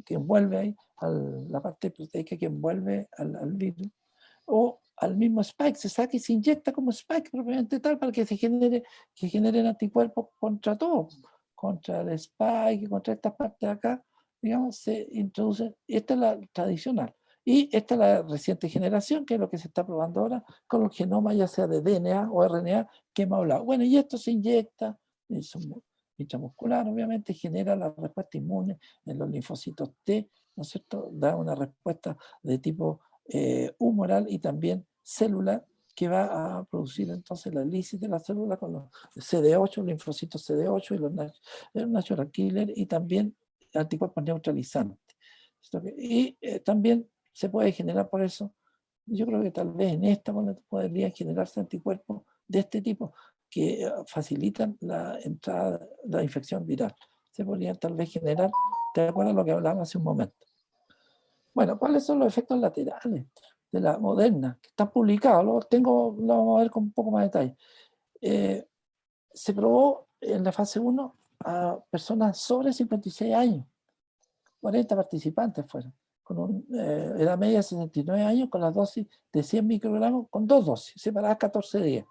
que envuelve ahí, la parte proteica que envuelve al virus, o al mismo spike, se saca y se inyecta como spike propiamente tal para que generen anticuerpos contra todo, contra el spike, contra estas partes de acá, digamos, se introduce. Esta es la tradicional. Y esta es la reciente generación, que es lo que se está probando ahora con los genomas, ya sea de DNA o RNA, que hemos hablado. Bueno, y esto se inyecta, intramuscular, obviamente, genera la respuesta inmune en los linfocitos T, ¿no es cierto? Da una respuesta de tipo humoral y también celular, que va a producir entonces la lisis de la célula con los CD8, linfocitos CD8 y los natural killer, y también anticuerpos neutralizantes. Y también se puede generar por eso, yo creo que tal vez en esta podrían generarse anticuerpos de este tipo que facilitan la entrada de la infección viral. Se podrían tal vez generar, de acuerdo a lo que hablábamos hace un momento. Bueno, ¿cuáles son los efectos laterales de la Moderna? Que están publicados, lo vamos a ver con un poco más de detalle. Se probó en la fase 1 a personas sobre 56 años, 40 participantes fueron, con edad media de 69 años, con las dosis de 100 microgramos, con 2 dosis, separadas 14 días.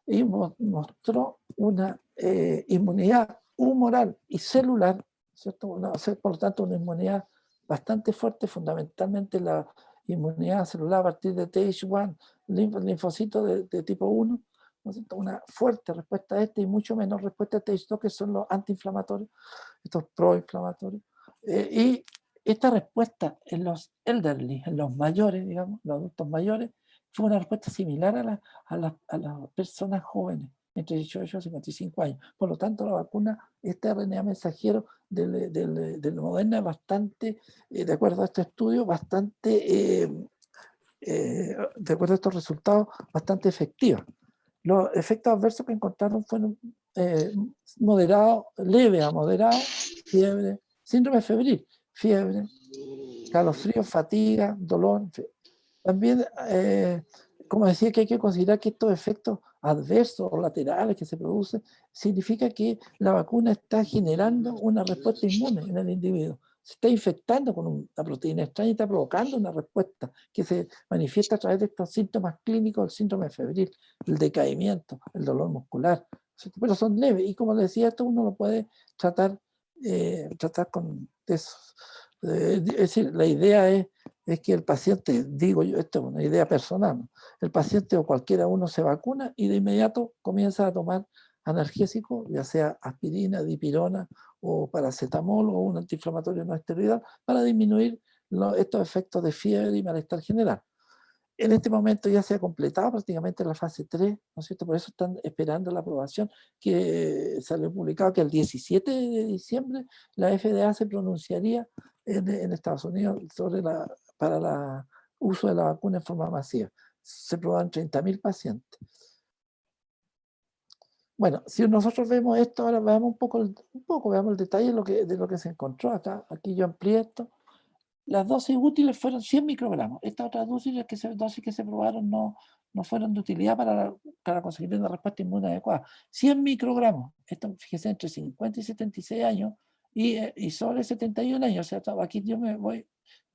Y mostró una inmunidad humoral y celular, ¿cierto? Por lo tanto, una inmunidad bastante fuerte, fundamentalmente la inmunidad celular a partir de Th1, linfocitos de tipo 1, ¿no es cierto? Una fuerte respuesta a este y mucho menos respuesta a Th2, que son los antiinflamatorios, estos proinflamatorios. Y esta respuesta en los elderly, en los mayores, digamos, los adultos mayores, fue una respuesta similar a las personas jóvenes, entre 18 y 55 años. Por lo tanto, la vacuna, este RNA mensajero del Moderna es bastante, de acuerdo a este estudio, de acuerdo a estos resultados, bastante efectiva. Los efectos adversos que encontraron fueron moderados, leve a moderado, fiebre, síndrome febril, fiebre, calofrío, fatiga, dolor. También, como decía, que hay que considerar que estos efectos adversos o laterales que se producen significa que la vacuna está generando una respuesta inmune en el individuo. Se está infectando con una proteína extraña y está provocando una respuesta que se manifiesta a través de estos síntomas clínicos, el síndrome febril, el decaimiento, el dolor muscular, ¿cierto? Pero son leves y, como les decía, esto uno lo puede tratar con eso. Es decir, la idea es que el paciente, digo yo, esto es una idea personal, ¿no? El paciente o cualquiera uno se vacuna y de inmediato comienza a tomar analgésico, ya sea aspirina, dipirona o paracetamol o un antiinflamatorio no esteroidal, para disminuir estos efectos de fiebre y malestar general. En este momento ya se ha completado prácticamente la fase 3, ¿no es cierto? Por eso están esperando la aprobación que salió publicado que el 17 de diciembre la FDA se pronunciaría en Estados Unidos para el uso de la vacuna en forma masiva. Se probaron 30.000 pacientes. Bueno, si nosotros vemos esto, ahora veamos veamos el detalle de lo que se encontró acá. Aquí yo amplié esto. Las dosis útiles fueron 100 microgramos. Estas otras dosis que se probaron no fueron de utilidad para conseguir una respuesta inmune adecuada. 100 microgramos. Esto, fíjese, entre 50 y 76 años y sobre 71 años. O sea, aquí yo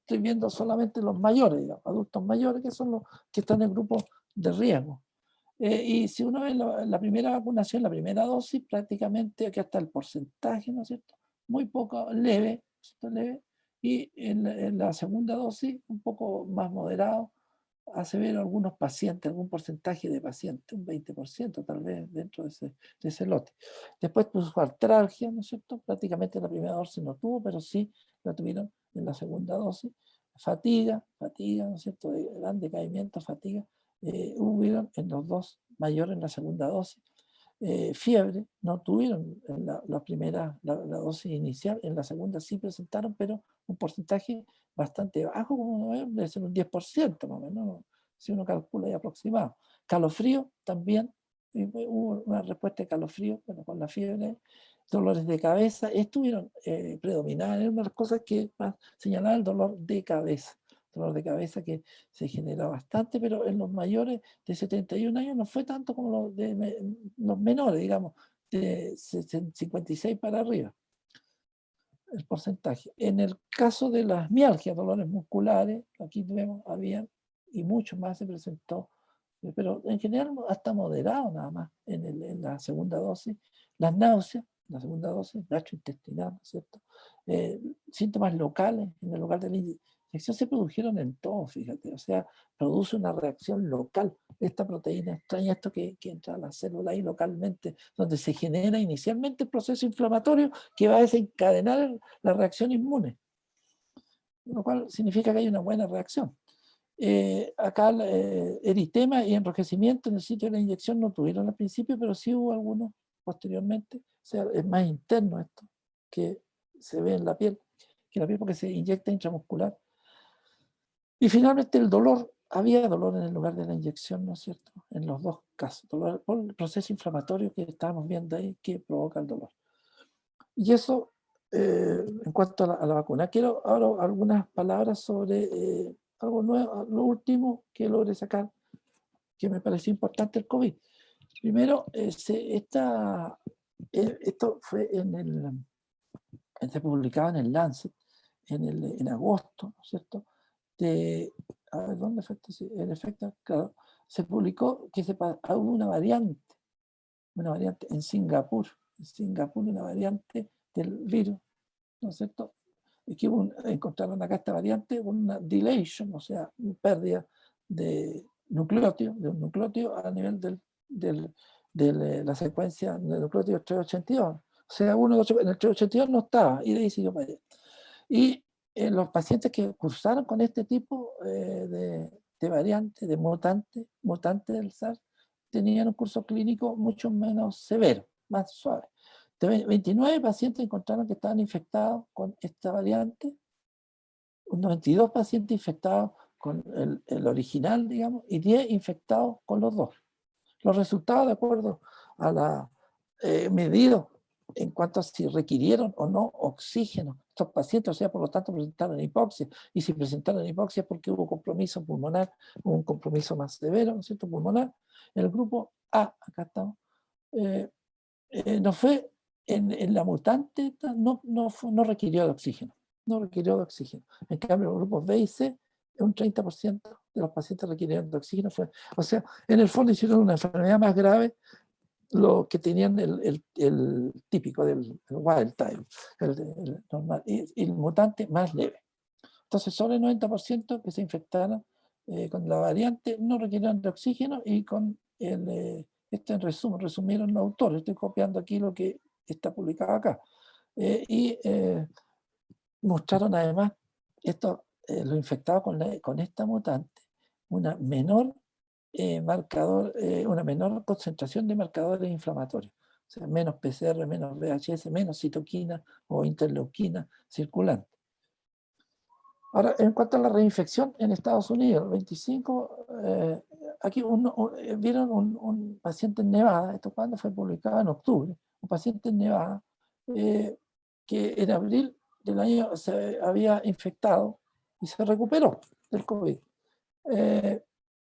estoy viendo solamente los mayores, digamos, adultos mayores, que son los que están en grupos de riesgo. Y si uno ve la primera vacunación, la primera dosis, prácticamente aquí está el porcentaje, ¿no es cierto? Muy poco, leve, ¿cierto? Leve. Y en la segunda dosis, un poco más moderado, hace ver algunos pacientes, algún porcentaje de pacientes, un 20% tal vez dentro de ese lote. Después puso artralgia, ¿no es cierto? Prácticamente la primera dosis no tuvo, pero sí la tuvieron en la segunda dosis. Fatiga, ¿no es cierto? De gran decaimiento, fatiga. Hubieron en los dos mayores en la segunda dosis. Fiebre, no tuvieron en la primera, la dosis inicial, en la segunda sí presentaron, pero un porcentaje bastante bajo, como uno ve, debe ser un 10% más o menos, si uno calcula y aproximado. Calofrío también, hubo una respuesta de calofrío, bueno, con la fiebre, dolores de cabeza, estuvieron predominantes, una de las cosas que más señalaba el dolor de cabeza que se genera bastante, pero en los mayores de 71 años no fue tanto como los menores, digamos, de 56 para arriba el porcentaje. En el caso de las mialgias, dolores musculares, aquí vemos, había, y mucho más se presentó, pero en general hasta moderado nada más en la segunda dosis. Las náuseas, la segunda dosis, gastrointestinal, ¿cierto? Síntomas locales, en el lugar de la inyección se produjeron en todo, fíjate, o sea, produce una reacción local. Esta proteína extraña, esto que entra a la célula ahí localmente, donde se genera inicialmente el proceso inflamatorio que va a desencadenar la reacción inmune, lo cual significa que hay una buena reacción. Acá eritema y enrojecimiento en el sitio de la inyección no tuvieron al principio, pero sí hubo algunos posteriormente. O sea, es más interno esto, que se ve en la piel, porque se inyecta intramuscular. Y finalmente el dolor, había dolor en el lugar de la inyección, ¿no es cierto? En los dos casos, dolor por el proceso inflamatorio que estábamos viendo ahí que provoca el dolor. Y eso en cuanto a la vacuna. Quiero ahora algunas palabras sobre algo nuevo, lo último que logré sacar, que me pareció importante el COVID. Primero, esto fue se publicaba en el Lancet en agosto, ¿no es cierto? A ver, ¿dónde fue esto? Sí, en efecto, claro, se publicó que hubo una variante en Singapur, una variante del virus, ¿no es cierto? Y que encontraron acá esta variante, una deletion, o sea, una pérdida de un nucleótido a nivel de la secuencia del nucleótido 382. O sea, en el 382 no estaba, y de ahí siguió para allá. Y los pacientes que cursaron con este tipo de variante, de mutante del SARS, tenían un curso clínico mucho menos severo, más suave. De 29 pacientes encontraron que estaban infectados con esta variante, 92 pacientes infectados con el original, digamos, y 10 infectados con los dos. Los resultados, de acuerdo a la medidos en cuanto a si requirieron o no oxígeno estos pacientes, o sea, por lo tanto presentaron hipoxia, y si presentaron hipoxia es porque hubo compromiso pulmonar, hubo un compromiso más severo, ¿no es cierto?, pulmonar. En el grupo A, acá estamos, no fue en la mutante, no requirió de oxígeno, no requirió de oxígeno. En cambio, los grupos B y C, un 30% de los pacientes requirieron de oxígeno. O sea, en el fondo hicieron una enfermedad más grave lo que tenían el típico del wild type, el normal, y el mutante más leve. Entonces, sobre el 90% que se infectaron con la variante no requirieron de oxígeno, y con esto en resumen, resumieron los autores. Estoy copiando aquí lo que está publicado acá. Y mostraron además los infectados con esta mutante, una menor una menor concentración de marcadores inflamatorios, o sea, menos PCR, menos VHS, menos citoquina o interleuquina circulante. Ahora, en cuanto a la reinfección en Estados Unidos, 25, aquí vieron un paciente en Nevada, esto cuando fue publicado en octubre, un paciente en Nevada que en abril del año se había infectado y se recuperó del COVID.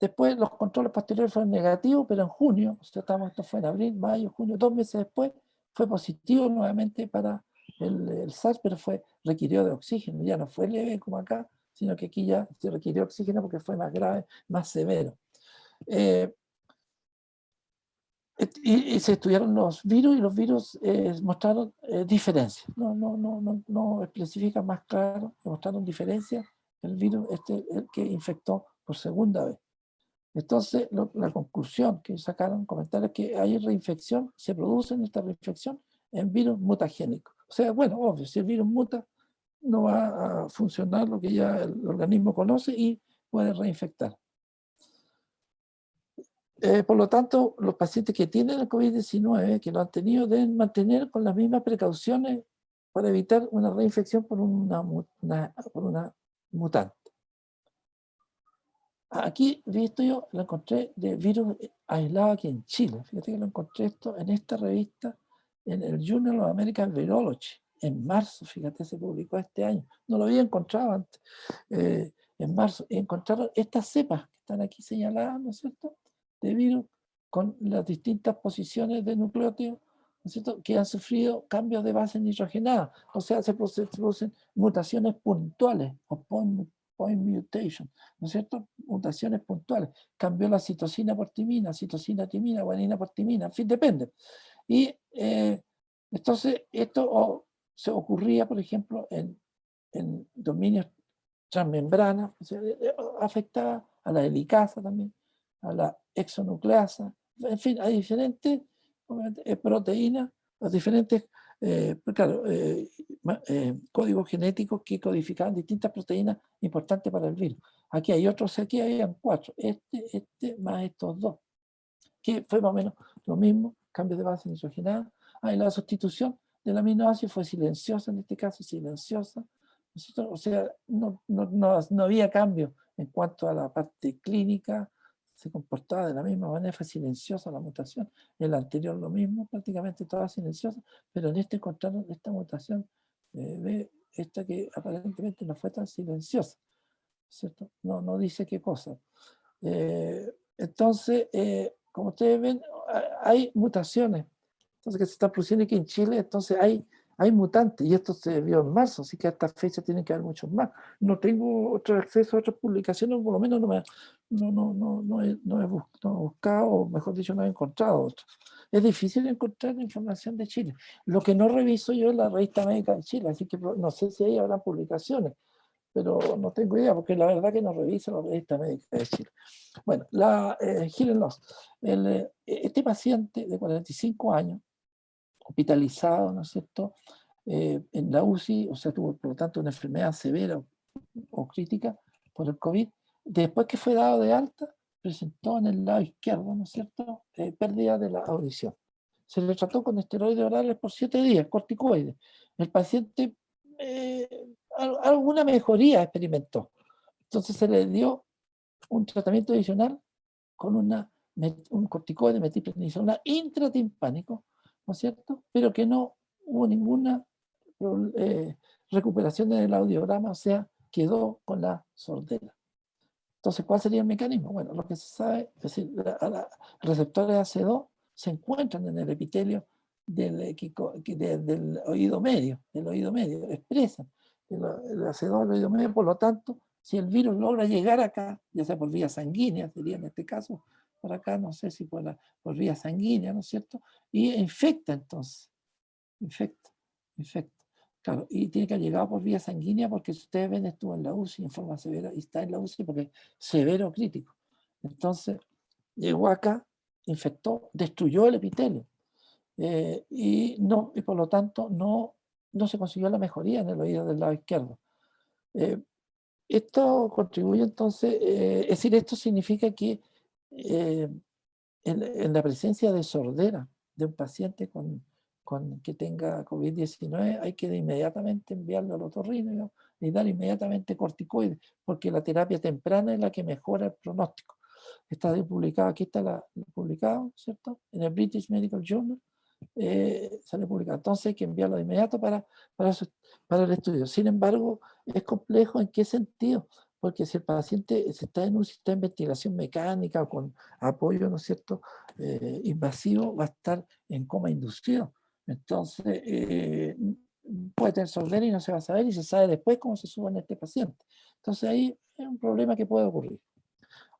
Después los controles posteriores fueron negativos, pero en junio, o sea, esto fue en abril, mayo, junio, 2 meses después, fue positivo nuevamente para el SARS, pero requirió de oxígeno, ya no fue leve como acá, sino que aquí ya se requirió oxígeno porque fue más grave, más severo. Y se estudiaron los virus y los virus mostraron diferencias. No especifican más claro, mostraron diferencias. El virus el que infectó por segunda vez. Entonces, la conclusión que sacaron comentarios es que hay reinfección, se produce en esta reinfección en virus mutagénicos. O sea, bueno, obvio, si el virus muta, no va a funcionar lo que ya el organismo conoce y puede reinfectar. Por lo tanto, los pacientes que tienen el COVID-19, que lo han tenido, deben mantener con las mismas precauciones para evitar una reinfección por una mutante. Aquí, visto yo, lo encontré de virus aislado aquí en Chile. Fíjate que lo encontré esto en esta revista, en el Journal of American Virology, en marzo, fíjate, se publicó este año. No lo había encontrado antes. En marzo encontraron estas cepas que están aquí señaladas, ¿no es cierto?, de virus con las distintas posiciones de nucleótidos, ¿no es cierto?, que han sufrido cambios de base nitrogenada. O sea, se producen mutaciones puntuales o point mutation, ¿no es cierto? Mutaciones puntuales. Cambió la citosina por timina, citosina-timina, guanina por timina, en fin, depende. Y entonces esto se ocurría, por ejemplo, en dominios transmembranas, o sea, afectaba a la helicasa también, a la exonucleasa, en fin, a diferentes proteínas, a diferentes claro, códigos genéticos que codificaban distintas proteínas importantes para el virus. Aquí hay otros, aquí habían 4, este más estos 2, que fue más o menos lo mismo, cambios de base nitrogenada. Y la sustitución del aminoácido fue silenciosa, en este caso silenciosa. O sea, no había cambio en cuanto a la parte clínica, se comportaba de la misma manera, fue silenciosa la mutación. En la anterior lo mismo, prácticamente toda silenciosa, pero en este encontraron esta mutación, esta que aparentemente no fue tan silenciosa, ¿cierto? No dice qué cosa. Entonces, como ustedes ven, hay mutaciones, entonces que se están produciendo aquí en Chile, entonces hay mutantes, y esto se vio en marzo, así que a esta fecha tienen que haber muchos más. No tengo otro acceso a otras publicaciones, por lo menos no he buscado, o mejor dicho, no he encontrado otros. Es difícil encontrar información de Chile. Lo que no reviso yo es la revista médica de Chile, así que no sé si ahí habrá publicaciones, pero no tengo idea, porque la verdad que no reviso la revista médica de Chile. Bueno, Healing Loss. Este paciente de 45 años, hospitalizado, ¿no es cierto?, en la UCI, o sea, tuvo por lo tanto una enfermedad severa o crítica por el COVID. Después que fue dado de alta, presentó en el lado izquierdo, ¿no es cierto?, pérdida de la audición. Se le trató con esteroides orales por 7 días, corticoides. El paciente alguna mejoría experimentó. Entonces se le dio un tratamiento adicional con un corticoide metilprednisolona intratimpánico, ¿no es cierto? Pero que no hubo ninguna recuperación del audiograma, o sea, quedó con la sordera. Entonces, ¿cuál sería el mecanismo? Bueno, lo que se sabe, es decir, receptores AC2 se encuentran en el epitelio del oído medio, expresan el AC2 del oído medio, por lo tanto, si el virus logra llegar acá, ya sea por vía sanguínea, sería en este caso, por acá, no sé si por vía sanguínea, ¿no es cierto? Y infecta entonces, infecta. Claro, y tiene que haber llegado por vía sanguínea porque si ustedes ven estuvo en la UCI en forma severa y está en la UCI porque es severo crítico. Entonces, llegó acá, infectó, destruyó el epitelio y por lo tanto no se consiguió la mejoría en el oído del lado izquierdo. Esto contribuye entonces, es decir, esto significa que en la presencia de sordera de un paciente que tenga COVID-19, hay que inmediatamente enviarlo al otorrino y dar inmediatamente corticoides, porque la terapia temprana es la que mejora el pronóstico. Está publicado, aquí está publicado, ¿cierto? En el British Medical Journal sale publicado. Entonces hay que enviarlo de inmediato para el estudio. Sin embargo, es complejo en qué sentido, porque si el paciente está en un sistema de ventilación mecánica o con apoyo, ¿no es cierto?, invasivo, va a estar en coma inducido. Entonces, puede tener sordera y no se va a saber, y se sabe después cómo se sube en este paciente. Entonces ahí es un problema que puede ocurrir.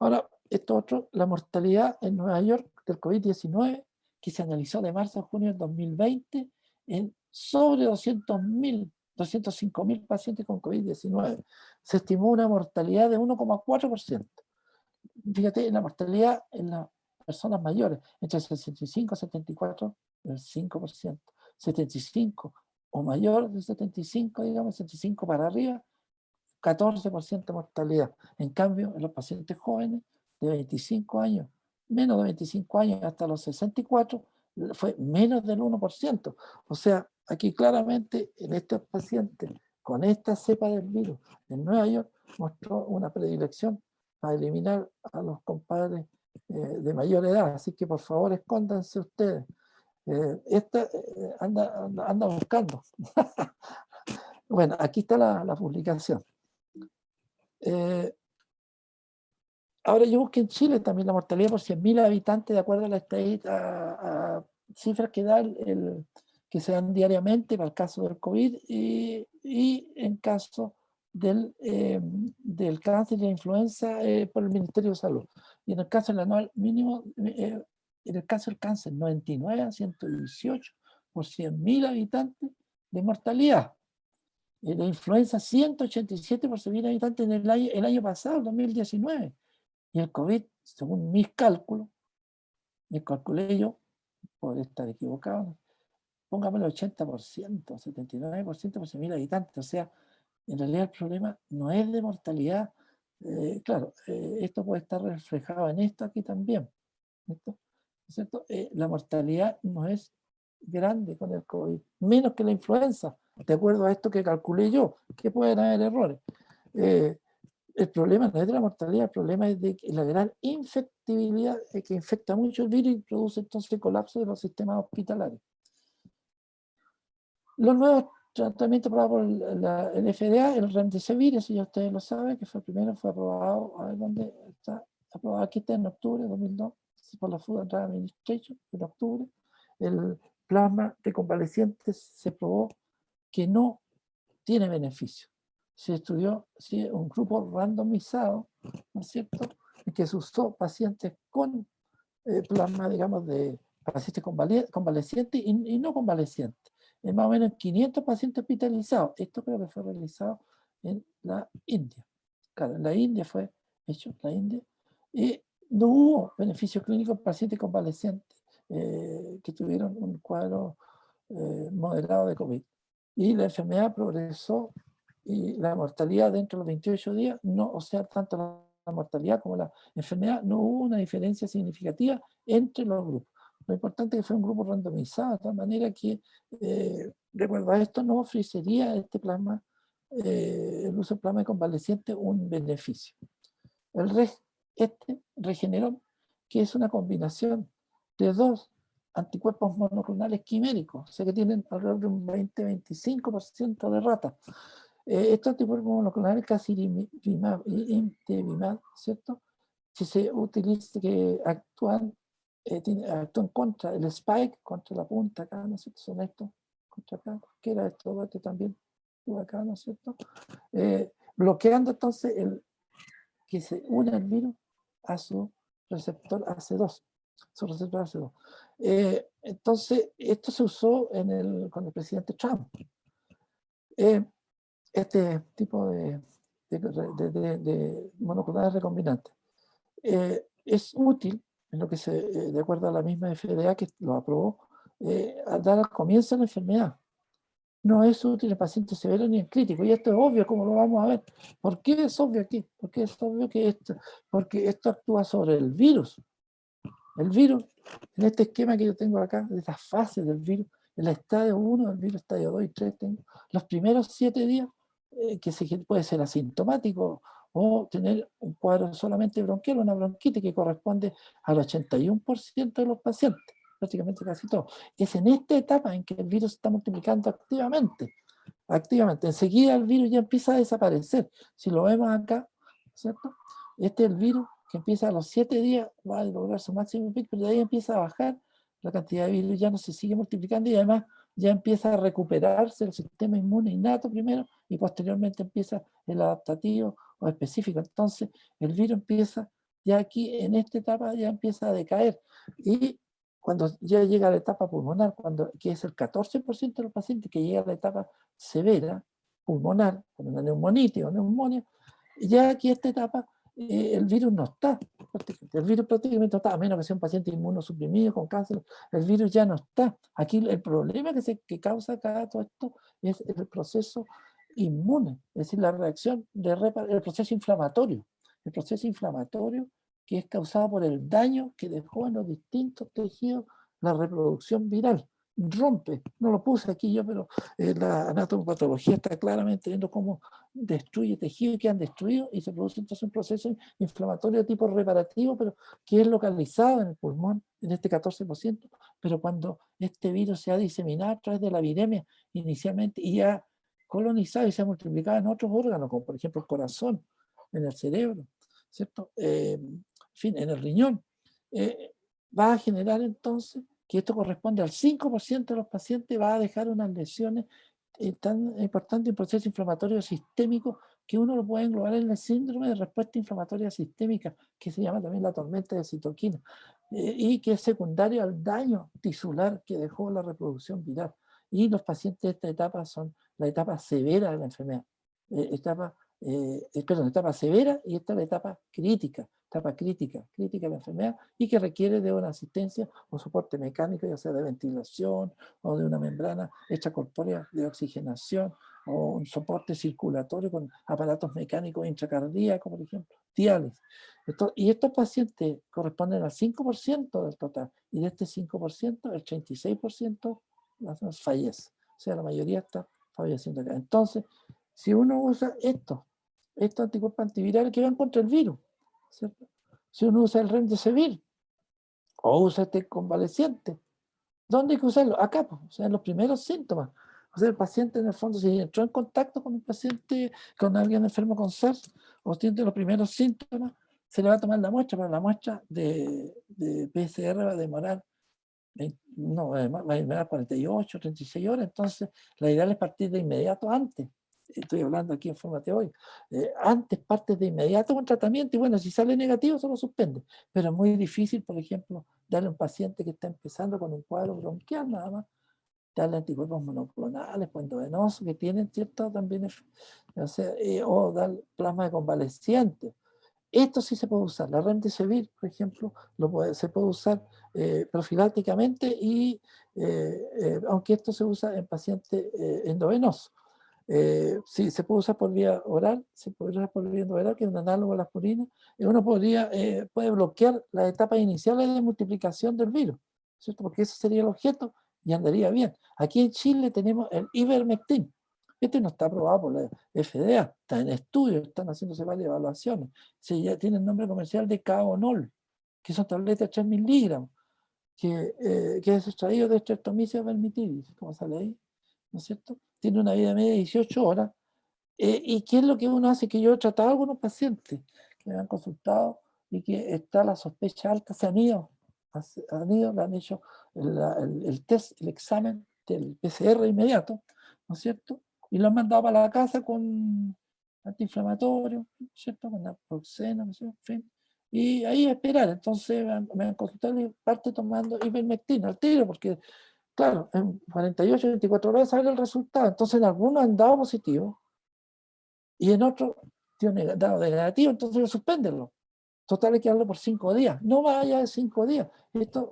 Ahora, esto otro, la mortalidad en Nueva York del COVID-19 que se analizó de marzo a junio del 2020 en sobre 205.000 pacientes con COVID-19. Se estimó una mortalidad de 1,4%. Fíjate, la mortalidad en las personas mayores, entre 65 y 74, el 5%. 75 o mayor de 75, digamos, 75 para arriba, 14% de mortalidad. En cambio, en los pacientes jóvenes de 25 años, menos de 25 años hasta los 64, fue menos del 1%. O sea, aquí claramente en estos pacientes con esta cepa del virus en Nueva York mostró una predilección a eliminar a los compadres de mayor edad. Así que por favor escóndanse ustedes. Anda buscando. Bueno, aquí está la publicación. Ahora yo busqué en Chile también la mortalidad por 100.000 habitantes de acuerdo a las cifras que da que se dan diariamente para el caso del COVID y en caso del cáncer y la influenza por el Ministerio de Salud. Y en el caso del anual mínimo, en el caso del cáncer, 99 a 118 por 100.000 habitantes de mortalidad. La influenza 187 por 100.000 habitantes en el año pasado, 2019. Y el COVID, según mis cálculos, me calculé yo, por estar equivocado, póngame el 80%, 79% por 100.000 habitantes. O sea, en realidad el problema no es de mortalidad. Claro, esto puede estar reflejado en esto aquí también. ¿Cierto? La mortalidad no es grande con el COVID, menos que la influenza, de acuerdo a esto que calculé yo, que pueden haber errores. El problema no es de la mortalidad, el problema es de la gran infectibilidad que infecta mucho el virus y produce entonces colapso de los sistemas hospitalarios. Los nuevos tratamientos aprobados por el FDA, el Remdesivir, eso ya ustedes lo saben, que fue primero, fue aprobado, a ver dónde está, aprobado, aquí está en octubre de 2002, por la Food and Drug Administration, en octubre. El plasma de convalecientes se probó que no tiene beneficio. Se estudió un grupo randomizado, ¿no es cierto?, en que se usó pacientes con plasma, digamos, de pacientes convalecientes y no convalecientes. Es más o menos 500 pacientes hospitalizados. Esto creo que fue realizado en la India. Claro, en la India fue hecho, la India, y no hubo beneficio clínico en pacientes convalecientes que tuvieron un cuadro moderado de COVID. Y la enfermedad progresó y la mortalidad dentro de los 28 días, no, o sea, tanto la mortalidad como la enfermedad, no hubo una diferencia significativa entre los grupos. Lo importante es que fue un grupo randomizado, de tal manera que, de acuerdo a esto, no ofrecería este plasma, el uso del plasma de convaleciente, un beneficio. Este Regeneron, que es una combinación de dos anticuerpos monoclonales quiméricos, o sea que tienen alrededor de un 20-25% de rata. Estos anticuerpos monoclonales casirivimab y imdevimab, ¿cierto?, que se utiliza, que actúan contra el spike, contra la punta acá, ¿no es cierto?, son estos, contra acá, que era esto, este también, acá, ¿no es cierto?, bloqueando entonces que se une el virus a su receptor AC2, su receptor AC2. Entonces, esto se usó con el presidente Trump. Este tipo de monoclonales recombinantes es útil, en lo que de acuerdo a la misma FDA que lo aprobó, a dar al comienzo de la enfermedad. No es útil en pacientes severos ni en críticos, y esto es obvio, como lo vamos a ver. ¿Por qué es obvio aquí? Porque es obvio que porque esto actúa sobre el virus. El virus, en este esquema que yo tengo acá, de estas fases del virus, el estadio 1 del virus, estadio 2 y 3, tengo los primeros 7 días, que puede ser asintomático o tener un cuadro solamente bronquial, una bronquitis que corresponde al 81% de los pacientes, prácticamente casi todos. Es en esta etapa en que el virus se está multiplicando activamente. Enseguida el virus ya empieza a desaparecer. Si lo vemos acá, ¿cierto? Este es el virus que empieza a los 7 días, va a lograr su máximo pico, pero de ahí empieza a bajar, la cantidad de virus ya no se sigue multiplicando y además ya empieza a recuperarse el sistema inmune innato primero y posteriormente empieza el adaptativo o específico. Entonces el virus empieza, ya aquí en esta etapa ya empieza a decaer y cuando ya llega a la etapa pulmonar, que es el 14% de los pacientes que llega a la etapa severa, pulmonar, con una neumonitis o neumonía, ya aquí esta etapa el virus no está. El virus prácticamente no está, a menos que sea un paciente inmunosuprimido con cáncer, el virus ya no está. Aquí el problema que causa acá todo esto es el proceso inmune, es decir, la reacción, el proceso inflamatorio. El proceso inflamatorio que es causado por el daño que dejó en los distintos tejidos la reproducción viral. Rompe, no lo puse aquí yo, pero la anatomopatología está claramente viendo cómo destruye tejidos que han destruido y se produce entonces un proceso inflamatorio de tipo reparativo, pero que es localizado en el pulmón, en este 14%, pero cuando este virus se ha diseminado a través de la viremia inicialmente y ha colonizado y se ha multiplicado en otros órganos, como por ejemplo el corazón, en el cerebro, ¿cierto? En fin, en el riñón, va a generar entonces que esto corresponde al 5% de los pacientes, va a dejar unas lesiones tan importantes, un proceso inflamatorio sistémico que uno lo puede englobar en el síndrome de respuesta inflamatoria sistémica, que se llama también la tormenta de citoquina, y que es secundario al daño tisular que dejó la reproducción viral. Y los pacientes de esta etapa son la etapa severa de la enfermedad, etapa severa, y esta es la etapa crítica de la enfermedad, y que requiere de una asistencia o soporte mecánico, ya sea de ventilación o de una membrana extracorpórea de oxigenación o un soporte circulatorio con aparatos mecánicos intracardíacos, por ejemplo, diálisis. Y estos pacientes corresponden al 5% del total, y de este 5%, el 36% fallece. O sea, la mayoría está falleciendo acá. Entonces, si uno usa estos anticuerpos antivirales que van contra el virus, ¿cierto? Si uno usa el Remdesivir o usa este convaleciente, ¿dónde hay que usarlo? Acá, pues, o sea, en los primeros síntomas. O sea, el paciente en el fondo, si entró en contacto con un paciente, con alguien enfermo con SARS, o tiene los primeros síntomas, se le va a tomar la muestra, pero la muestra de PCR va a demorar, va a demorar 48, 36 horas, entonces la ideal es partir de inmediato antes. Estoy hablando aquí en forma teórica. Antes partes de inmediato con tratamiento y bueno, si sale negativo se lo suspende. Pero es muy difícil, por ejemplo, darle a un paciente que está empezando con un cuadro bronquial nada más, darle anticuerpos monoclonales, pues endovenosos, que tienen cierto también, o sea, o dar plasma de convaleciente. Esto sí se puede usar. La Remdesivir, por ejemplo, se puede usar profilácticamente y aunque esto se usa en pacientes endovenosos. Sí, se puede usar por vía oral, se puede usar por vía oral, que es un análogo a la aspirina, y uno puede bloquear las etapas iniciales de multiplicación del virus, ¿cierto? Porque ese sería el objeto y andaría bien. Aquí en Chile tenemos el Ivermectin. Este no está aprobado por la FDA, está en estudio, están haciéndose varias evaluaciones. Ya tiene el nombre comercial de Caonol, que son tabletas de 3 miligramos, que es extraído de Streptomyces vermitidis, como sale ahí, ¿no es cierto? Tiene una vida media de 18 horas. ¿Y qué es lo que uno hace? Que yo he tratado a algunos pacientes que me han consultado y que está la sospecha alta, se han ido, le han hecho el test, el examen del PCR inmediato, ¿no es cierto? Y lo han mandado para la casa con antiinflamatorio, ¿no es cierto? Con naproxeno, ¿no es cierto? En fin. Y ahí a esperar. Entonces me han consultado y parte tomando ivermectina al tiro, porque claro, en 48, 24 horas sale el resultado. Entonces en algunos han dado positivo y en otros dado negativo, entonces suspenderlo. Total hay que darlo por 5 días, no más allá de 5 días. Estos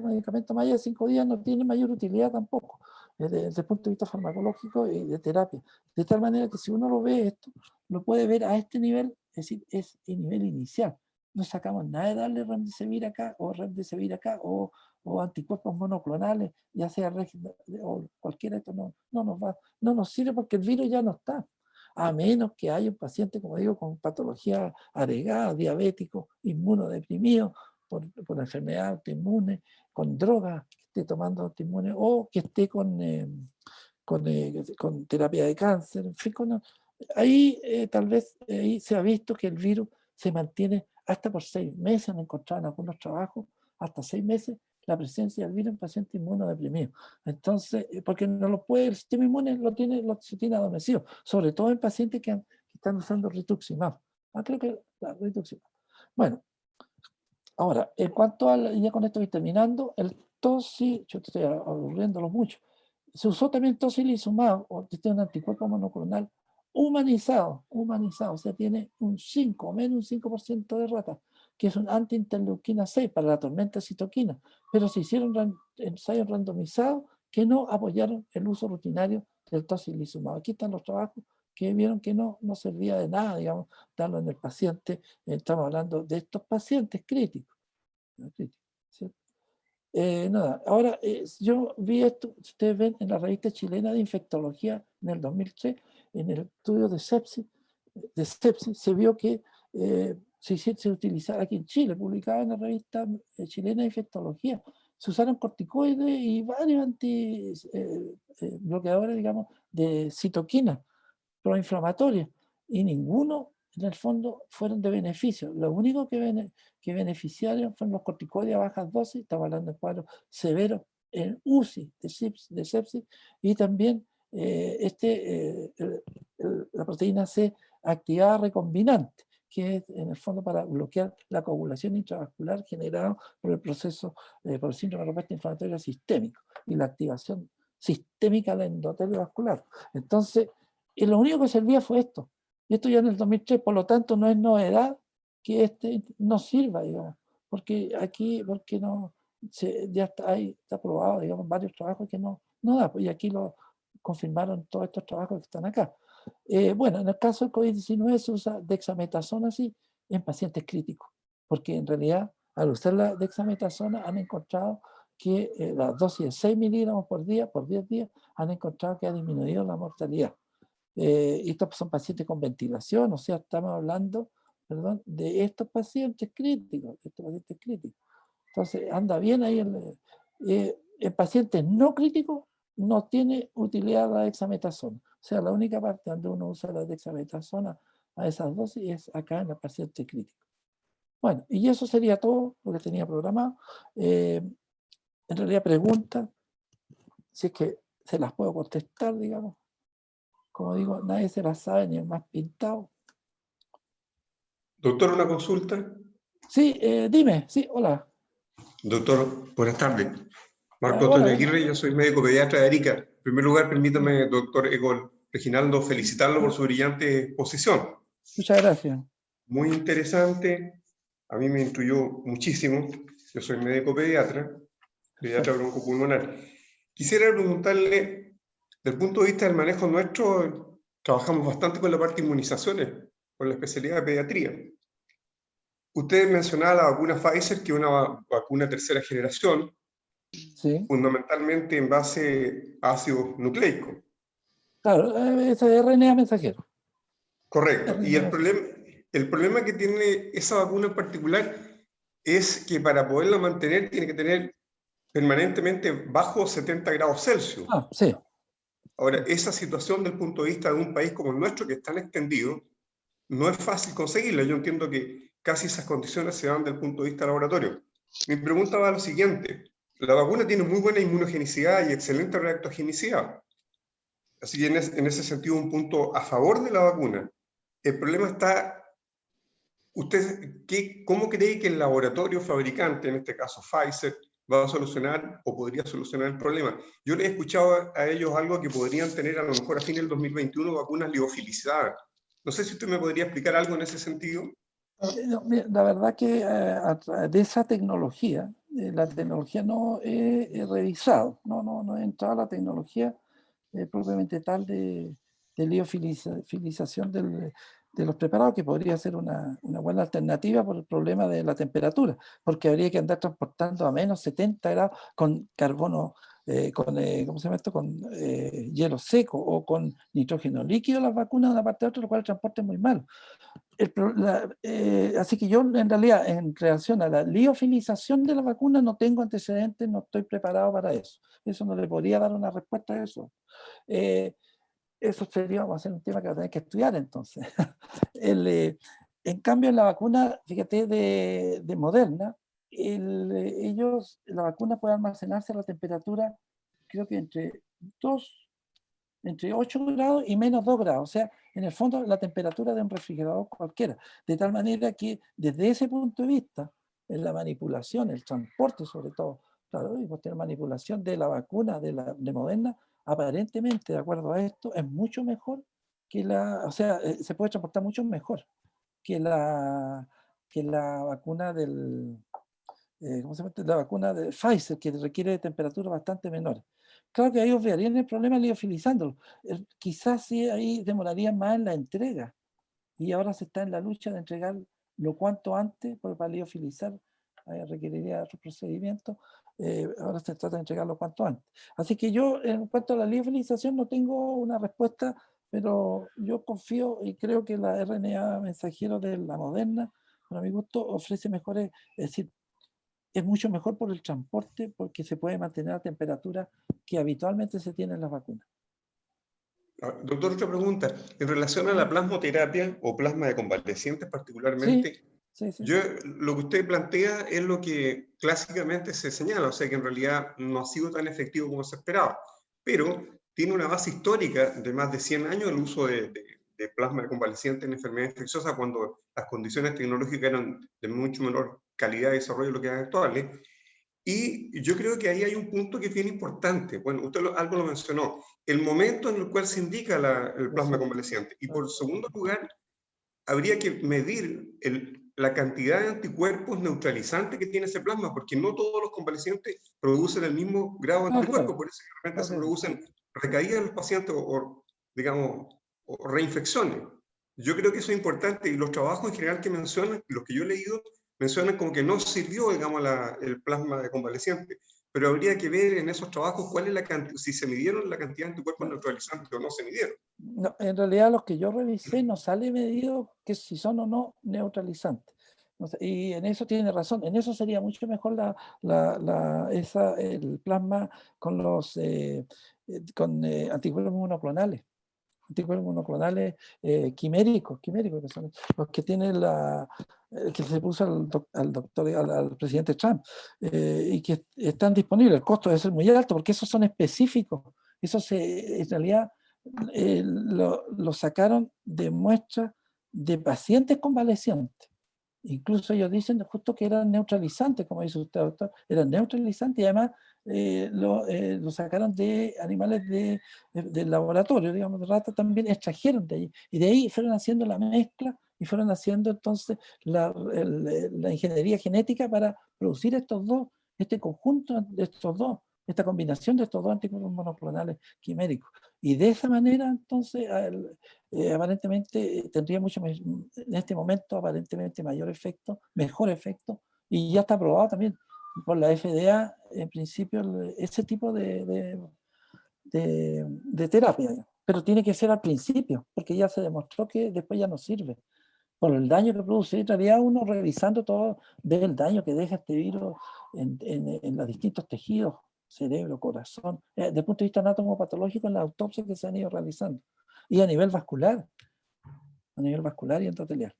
medicamentos más allá de 5 días no tienen mayor utilidad tampoco, desde el punto de vista farmacológico y de terapia. De tal manera que si uno lo ve esto, lo puede ver a este nivel, es decir, es el nivel inicial. No sacamos nada de darle remdesivir acá o anticuerpos monoclonales, ya sea o cualquiera de estos, no nos sirve porque el virus ya no está, a menos que haya un paciente, como digo, con patología agregada, diabético, inmunodeprimido, por enfermedad autoinmune, con drogas, que esté tomando autoinmune, o que esté con terapia de cáncer, en fin, ahí tal vez ahí se ha visto que el virus se mantiene hasta por 6 meses, han encontrado en algunos trabajos, hasta 6 meses, la presencia del virus en pacientes inmunodeprimidos. Entonces, porque no lo puede, el sistema inmune se tiene adormecido, sobre todo en pacientes que están usando rituximab. Creo que la rituximab. Bueno, Ahora, en cuanto al, ya con esto voy terminando, el tosi, yo te estoy aburriéndolo mucho, se usó también tocilizumab, o este es un anticuerpo monoclonal humanizado, o sea, tiene un 5, menos un 5% de rata, que es un anti-interleuquina 6 para la tormenta de citoquina, pero se hicieron ensayos randomizados que no apoyaron el uso rutinario del tocilizumab. Aquí están los trabajos que vieron que no servía de nada, digamos, darlo en el paciente. Estamos hablando de estos pacientes críticos. ¿Sí? Nada, ahora yo vi esto, ustedes ven en la revista chilena de infectología en el 2003, en el estudio de sepsis se vio que se utilizaba aquí en Chile, publicada en la revista chilena de infectología, se usaron corticoides y varios bloqueadores, digamos, de citoquina proinflamatorias, y ninguno en el fondo fueron de beneficio. Lo único que beneficiaron fueron los corticoides a bajas dosis, estamos hablando de cuadros severos en UCI de sepsis, y también la proteína C activada recombinante, que es en el fondo para bloquear la coagulación intravascular generada por el proceso, por el síndrome de respuesta inflamatoria sistémico y la activación sistémica del endotelio vascular. Entonces, y lo único que servía fue esto. Y esto ya en el 2003, por lo tanto no es novedad que este no sirva, digamos, porque no, ya está probado, digamos, varios trabajos que no da, y aquí lo confirmaron todos estos trabajos que están acá. Bueno, en el caso del COVID-19 se usa dexametasona sí en pacientes críticos, porque en realidad al usar la dexametasona han encontrado que la dosis de 6 miligramos por día, por 10 días, han encontrado que ha disminuido la mortalidad. Estos son pacientes con ventilación, o sea, estamos hablando, perdón, de estos pacientes críticos, Entonces, anda bien ahí. En pacientes no críticos no tiene utilidad la dexametasona. O sea, la única parte donde uno usa la dexametasona a esas dosis es acá en el paciente crítico. Bueno, y eso sería todo lo que tenía programado. En realidad, preguntas, si es que se las puedo contestar, digamos. Como digo, nadie se las sabe ni el más pintado. Doctor, una consulta. Sí, dime, sí, hola. Doctor, buenas tardes. Marco Hola, Antonio buenas. Aguirre, yo soy médico pediatra de Arica. En primer lugar, permítame, doctor Egon Reginaldo, felicitarlo por su brillante exposición. Muchas gracias. Muy interesante, a mí me instruyó muchísimo. Yo soy médico pediatra broncopulmonar. Quisiera preguntarle, desde el punto de vista del manejo nuestro, trabajamos bastante con la parte de inmunizaciones, con la especialidad de pediatría. Usted mencionaba la vacuna Pfizer, que es una vacuna tercera generación, Sí, fundamentalmente en base a ácido nucleico. claro, es RNA mensajero. Correcto. Y RNA mensajero. el problema que tiene esa vacuna en particular es que para poderla mantener tiene que tener permanentemente bajo 70 grados Celsius. Ah, sí. Ahora, esa situación del punto de vista de un país como el nuestro, que es tan extendido, no es fácil conseguirla. Yo entiendo que casi esas condiciones se dan desde el punto de vista laboratorio. Mi pregunta va a lo siguiente. La vacuna tiene muy buena inmunogenicidad y excelente reactogenicidad. Así que en ese sentido, un punto a favor de la vacuna. El problema está, ¿cómo cree que el laboratorio fabricante, en este caso Pfizer, va a solucionar o podría solucionar el problema? Yo les he escuchado a ellos algo que podrían tener a lo mejor a fin del 2021 vacunas liofilizadas. No sé si usted me podría explicar algo en ese sentido. No, mira, la verdad que a través de esa tecnología, la tecnología no he revisado, no he entrado a la tecnología propiamente tal de liofilización de los preparados, que podría ser una buena alternativa por el problema de la temperatura, porque habría que andar transportando a menos 70 grados con carbono, ¿cómo se llama esto? Con hielo seco o con nitrógeno líquido las vacunas de una parte a otra, lo cual el transporte es muy malo. Así que yo en realidad en relación a la liofilización de la vacuna no tengo antecedentes, no estoy preparado para eso. Eso no le podría dar una respuesta a eso. Eso sería, vamos a hacer un tema que va a tener que estudiar entonces. En cambio, en la vacuna, fíjate, de Moderna, la vacuna puede almacenarse a la temperatura, creo que entre 8 grados y menos 2 grados, o sea, en el fondo la temperatura de un refrigerador cualquiera, de tal manera que desde ese punto de vista en la manipulación, el transporte sobre todo. Claro, y posterior manipulación de la vacuna de Moderna, aparentemente, de acuerdo a esto, es mucho mejor que o sea, se puede transportar mucho mejor que la vacuna ¿cómo se llama? La vacuna de Pfizer, que requiere temperaturas bastante menores. Claro que ahí obviarían el problema liofilizándolo. Quizás sí ahí demoraría más en la entrega. Y ahora se está en la lucha de entregar lo cuanto antes, porque para liofilizar requeriría otro procedimiento. Ahora se trata de entregarlo cuanto antes. Así que yo, en cuanto a la liofilización, no tengo una respuesta, pero yo confío y creo que la RNA mensajero de la Moderna, para mi gusto, ofrece mejores, es decir, es mucho mejor por el transporte porque se puede mantener a temperatura que habitualmente se tiene en las vacunas. Doctor, otra pregunta. En relación a la plasmoterapia o plasma de convalecientes particularmente, sí, sí. lo que usted plantea es lo que clásicamente se señala, o sea que en realidad no ha sido tan efectivo como se esperaba, pero tiene una base histórica de más de 100 años el uso de plasma de convalecientes en enfermedades infecciosas cuando las condiciones tecnológicas eran de mucho menor calidad de desarrollo de lo que eran actuales. Y yo creo que ahí hay un punto que es bien importante. Bueno, usted algo lo mencionó. El momento en el cual se indica el plasma convaleciente. Y por segundo lugar, habría que medir la cantidad de anticuerpos neutralizantes que tiene ese plasma, porque no todos los convalecientes producen el mismo grado de anticuerpos, Claro. por eso de repente se producen recaídas en los pacientes digamos, o reinfecciones. Yo creo que eso es importante y los trabajos en general que mencionan, los que yo he leído, mencionan como que no sirvió, digamos, el plasma de convaleciente, pero habría que ver en esos trabajos cuál es la cantidad, si se midieron la cantidad de anticuerpos neutralizantes o no se midieron. No, en realidad los que yo revisé no sale medido que si son o no neutralizantes. Y en eso tiene razón, en eso sería mucho mejor el plasma con los anticuerpos monoclonales. Anticuerpos monoclonales quiméricos, que son los que tienen que se puso al presidente Trump y que están disponibles. El costo debe ser muy alto porque esos son específicos. En realidad lo sacaron de muestras de pacientes convalecientes. Incluso ellos dicen justo que eran neutralizantes, como dice usted, doctor, eran neutralizantes y además lo sacaron de animales del laboratorio, digamos, de ratas también, extrajeron de ahí. Y de ahí fueron haciendo la mezcla y fueron haciendo entonces la ingeniería genética para producir este conjunto de estos dos, esta combinación de estos dos anticuerpos monoclonales quiméricos. Y de esa manera, entonces, aparentemente tendría en este momento, aparentemente mayor efecto, mejor efecto, y ya está aprobado también por la FDA, en principio, ese tipo de terapia. Pero tiene que ser al principio, porque ya se demostró que después ya no sirve por el daño que produce. En realidad uno revisando todo ve el daño que deja este virus en los distintos tejidos, cerebro, corazón, desde el punto de vista anatomopatológico en las autopsias que se han ido realizando, y a nivel vascular y endotelial.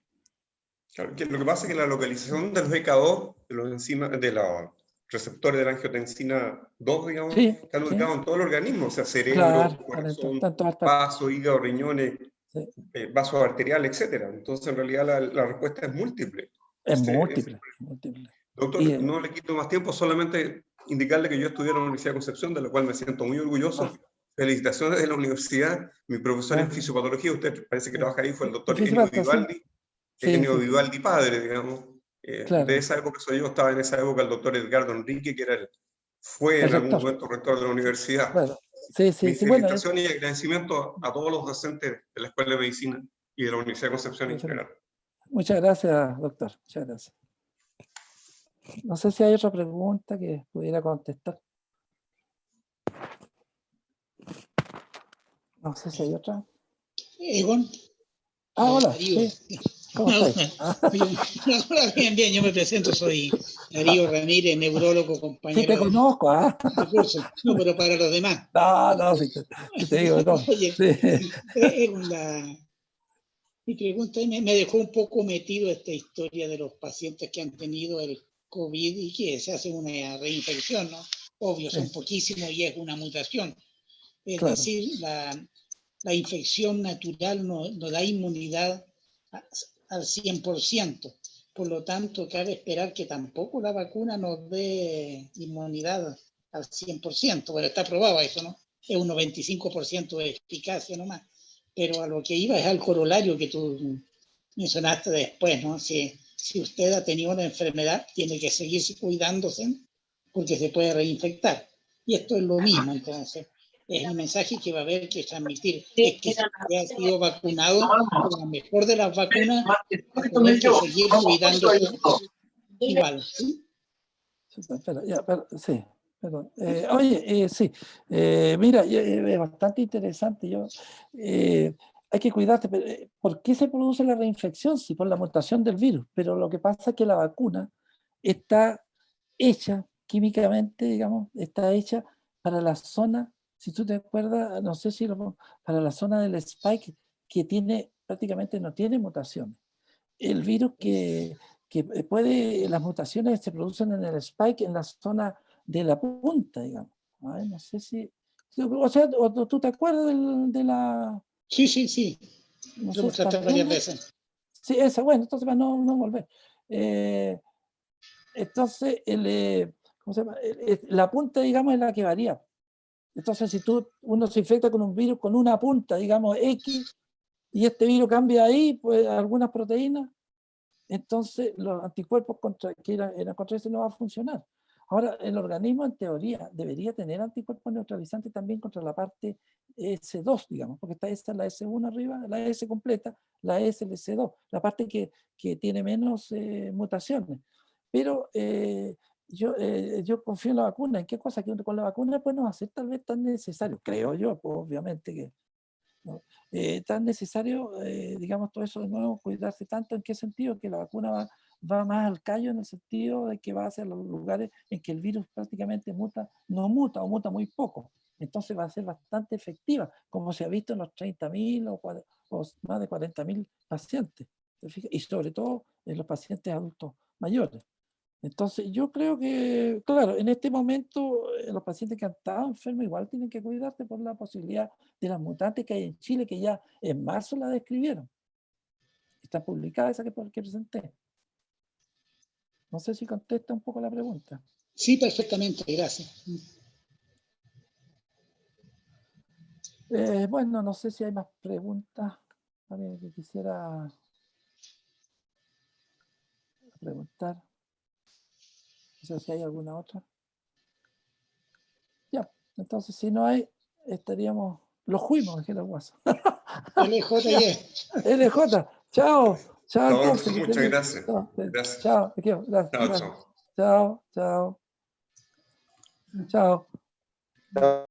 Claro, lo que pasa es que la localización de los ECA2, de los receptores de la angiotensina 2, digamos, Sí, están ubicados en todo el organismo, o sea, cerebro, claro, corazón, tanto vaso, hígado, riñones, sí. vasos arteriales, etc. Entonces, en realidad, la respuesta es múltiple. Es múltiple. Doctor, no le quito más tiempo, solamente indicarle que yo estudié en la Universidad de Concepción, de la cual me siento muy orgulloso. Felicitaciones de la universidad. Mi profesor en fisiopatología, usted parece que trabaja ahí, fue el doctor Ennio Vivaldi. Ennio Vivaldi padre, digamos. De esa época soy yo, estaba en esa época el doctor Edgardo Enrique, que fue en algún momento rector de la universidad. Bueno, Mi felicitación y agradecimiento a todos los docentes de la Escuela de Medicina y de la Universidad de Concepción en general. Muchas gracias, doctor. Muchas gracias. No sé si hay otra pregunta que pudiera contestar. No sé si hay otra. Egon. Hola. ¿Sí? ¿Cómo estás? Hola, bien, yo me presento, soy Darío Ramírez, neurólogo, compañero. Sí, te conozco, de curso. No, pero para los demás. No, sí te digo, no. Oye, sí. Mi pregunta me dejó un poco metido esta historia de los pacientes que han tenido el COVID y que se hace una reinfección, ¿no? Obvio, son poquísimos y es una mutación. Es decir, la infección natural no da inmunidad al 100%. Por lo tanto, cabe esperar que tampoco la vacuna nos dé inmunidad al 100%. Bueno, está probado eso, ¿no? Es un 95% de eficacia nomás. Pero a lo que iba es al corolario que tú mencionaste después, ¿no? Si usted ha tenido una enfermedad, tiene que seguir cuidándose porque se puede reinfectar. Y esto es lo mismo, entonces. Es el mensaje que va a haber que transmitir. Es que si usted ha sido vacunado con la mejor de las vacunas, va a tener que seguir cuidándose igual. ¿Sí? Espera, ya, sí, perdón. Oye, sí, mira, es bastante interesante. Hay que cuidarte. Pero, ¿por qué se produce la reinfección? Sí, por la mutación del virus. Pero lo que pasa es que la vacuna está hecha químicamente, digamos, está hecha para la zona, si tú te acuerdas, no sé si para la zona del spike que tiene, prácticamente no tiene mutaciones. El virus que puede, las mutaciones se producen en el spike, en la zona de la punta, digamos. Ay, no sé si, o sea, tú te acuerdas de la, Sí, sí, sí. no Lo sé, mostraste varias veces. Sí, esa, bueno, entonces para no volver. Entonces, ¿cómo se llama? La punta, digamos, es la que varía. Entonces, si uno se infecta con un virus con una punta, digamos, X, y este virus cambia ahí, pues algunas proteínas, entonces los anticuerpos que eran contra ese no va a funcionar. Ahora, el organismo en teoría debería tener anticuerpos neutralizantes también contra la parte S2, digamos, porque está la S1 arriba, la S completa, la S, el S2, la parte que tiene menos mutaciones. Pero yo confío en la vacuna. ¿En qué cosa? Que con la vacuna pues no va a ser tal vez tan necesario, creo yo, pues, obviamente que ¿no? Tan necesario, digamos, todo eso de nuevo, cuidarse tanto. ¿En qué sentido? Que la vacuna va más al callo en el sentido de que va hacia los lugares en que el virus prácticamente no muta o muta muy poco. Entonces va a ser bastante efectiva, como se ha visto en los 30.000 o más de 40.000 pacientes. Y sobre todo en los pacientes adultos mayores. Entonces, yo creo que, claro, en este momento los pacientes que han estado enfermos igual tienen que cuidarse por la posibilidad de las mutantes que hay en Chile, que ya en marzo la describieron. Está publicada esa que presenté. No sé si contesta un poco la pregunta. Sí, perfectamente, gracias. Bueno, no sé si hay más preguntas. A ver, que quisiera preguntar. No sé si hay alguna otra. Ya, entonces si no hay, estaríamos, los juimos, dijera el guaso. LJY. LJ, chao, chao entonces. Muchas gracias. Gracias. Chao, te quiero, gracias. Chao, chao. Chao, chao, chao.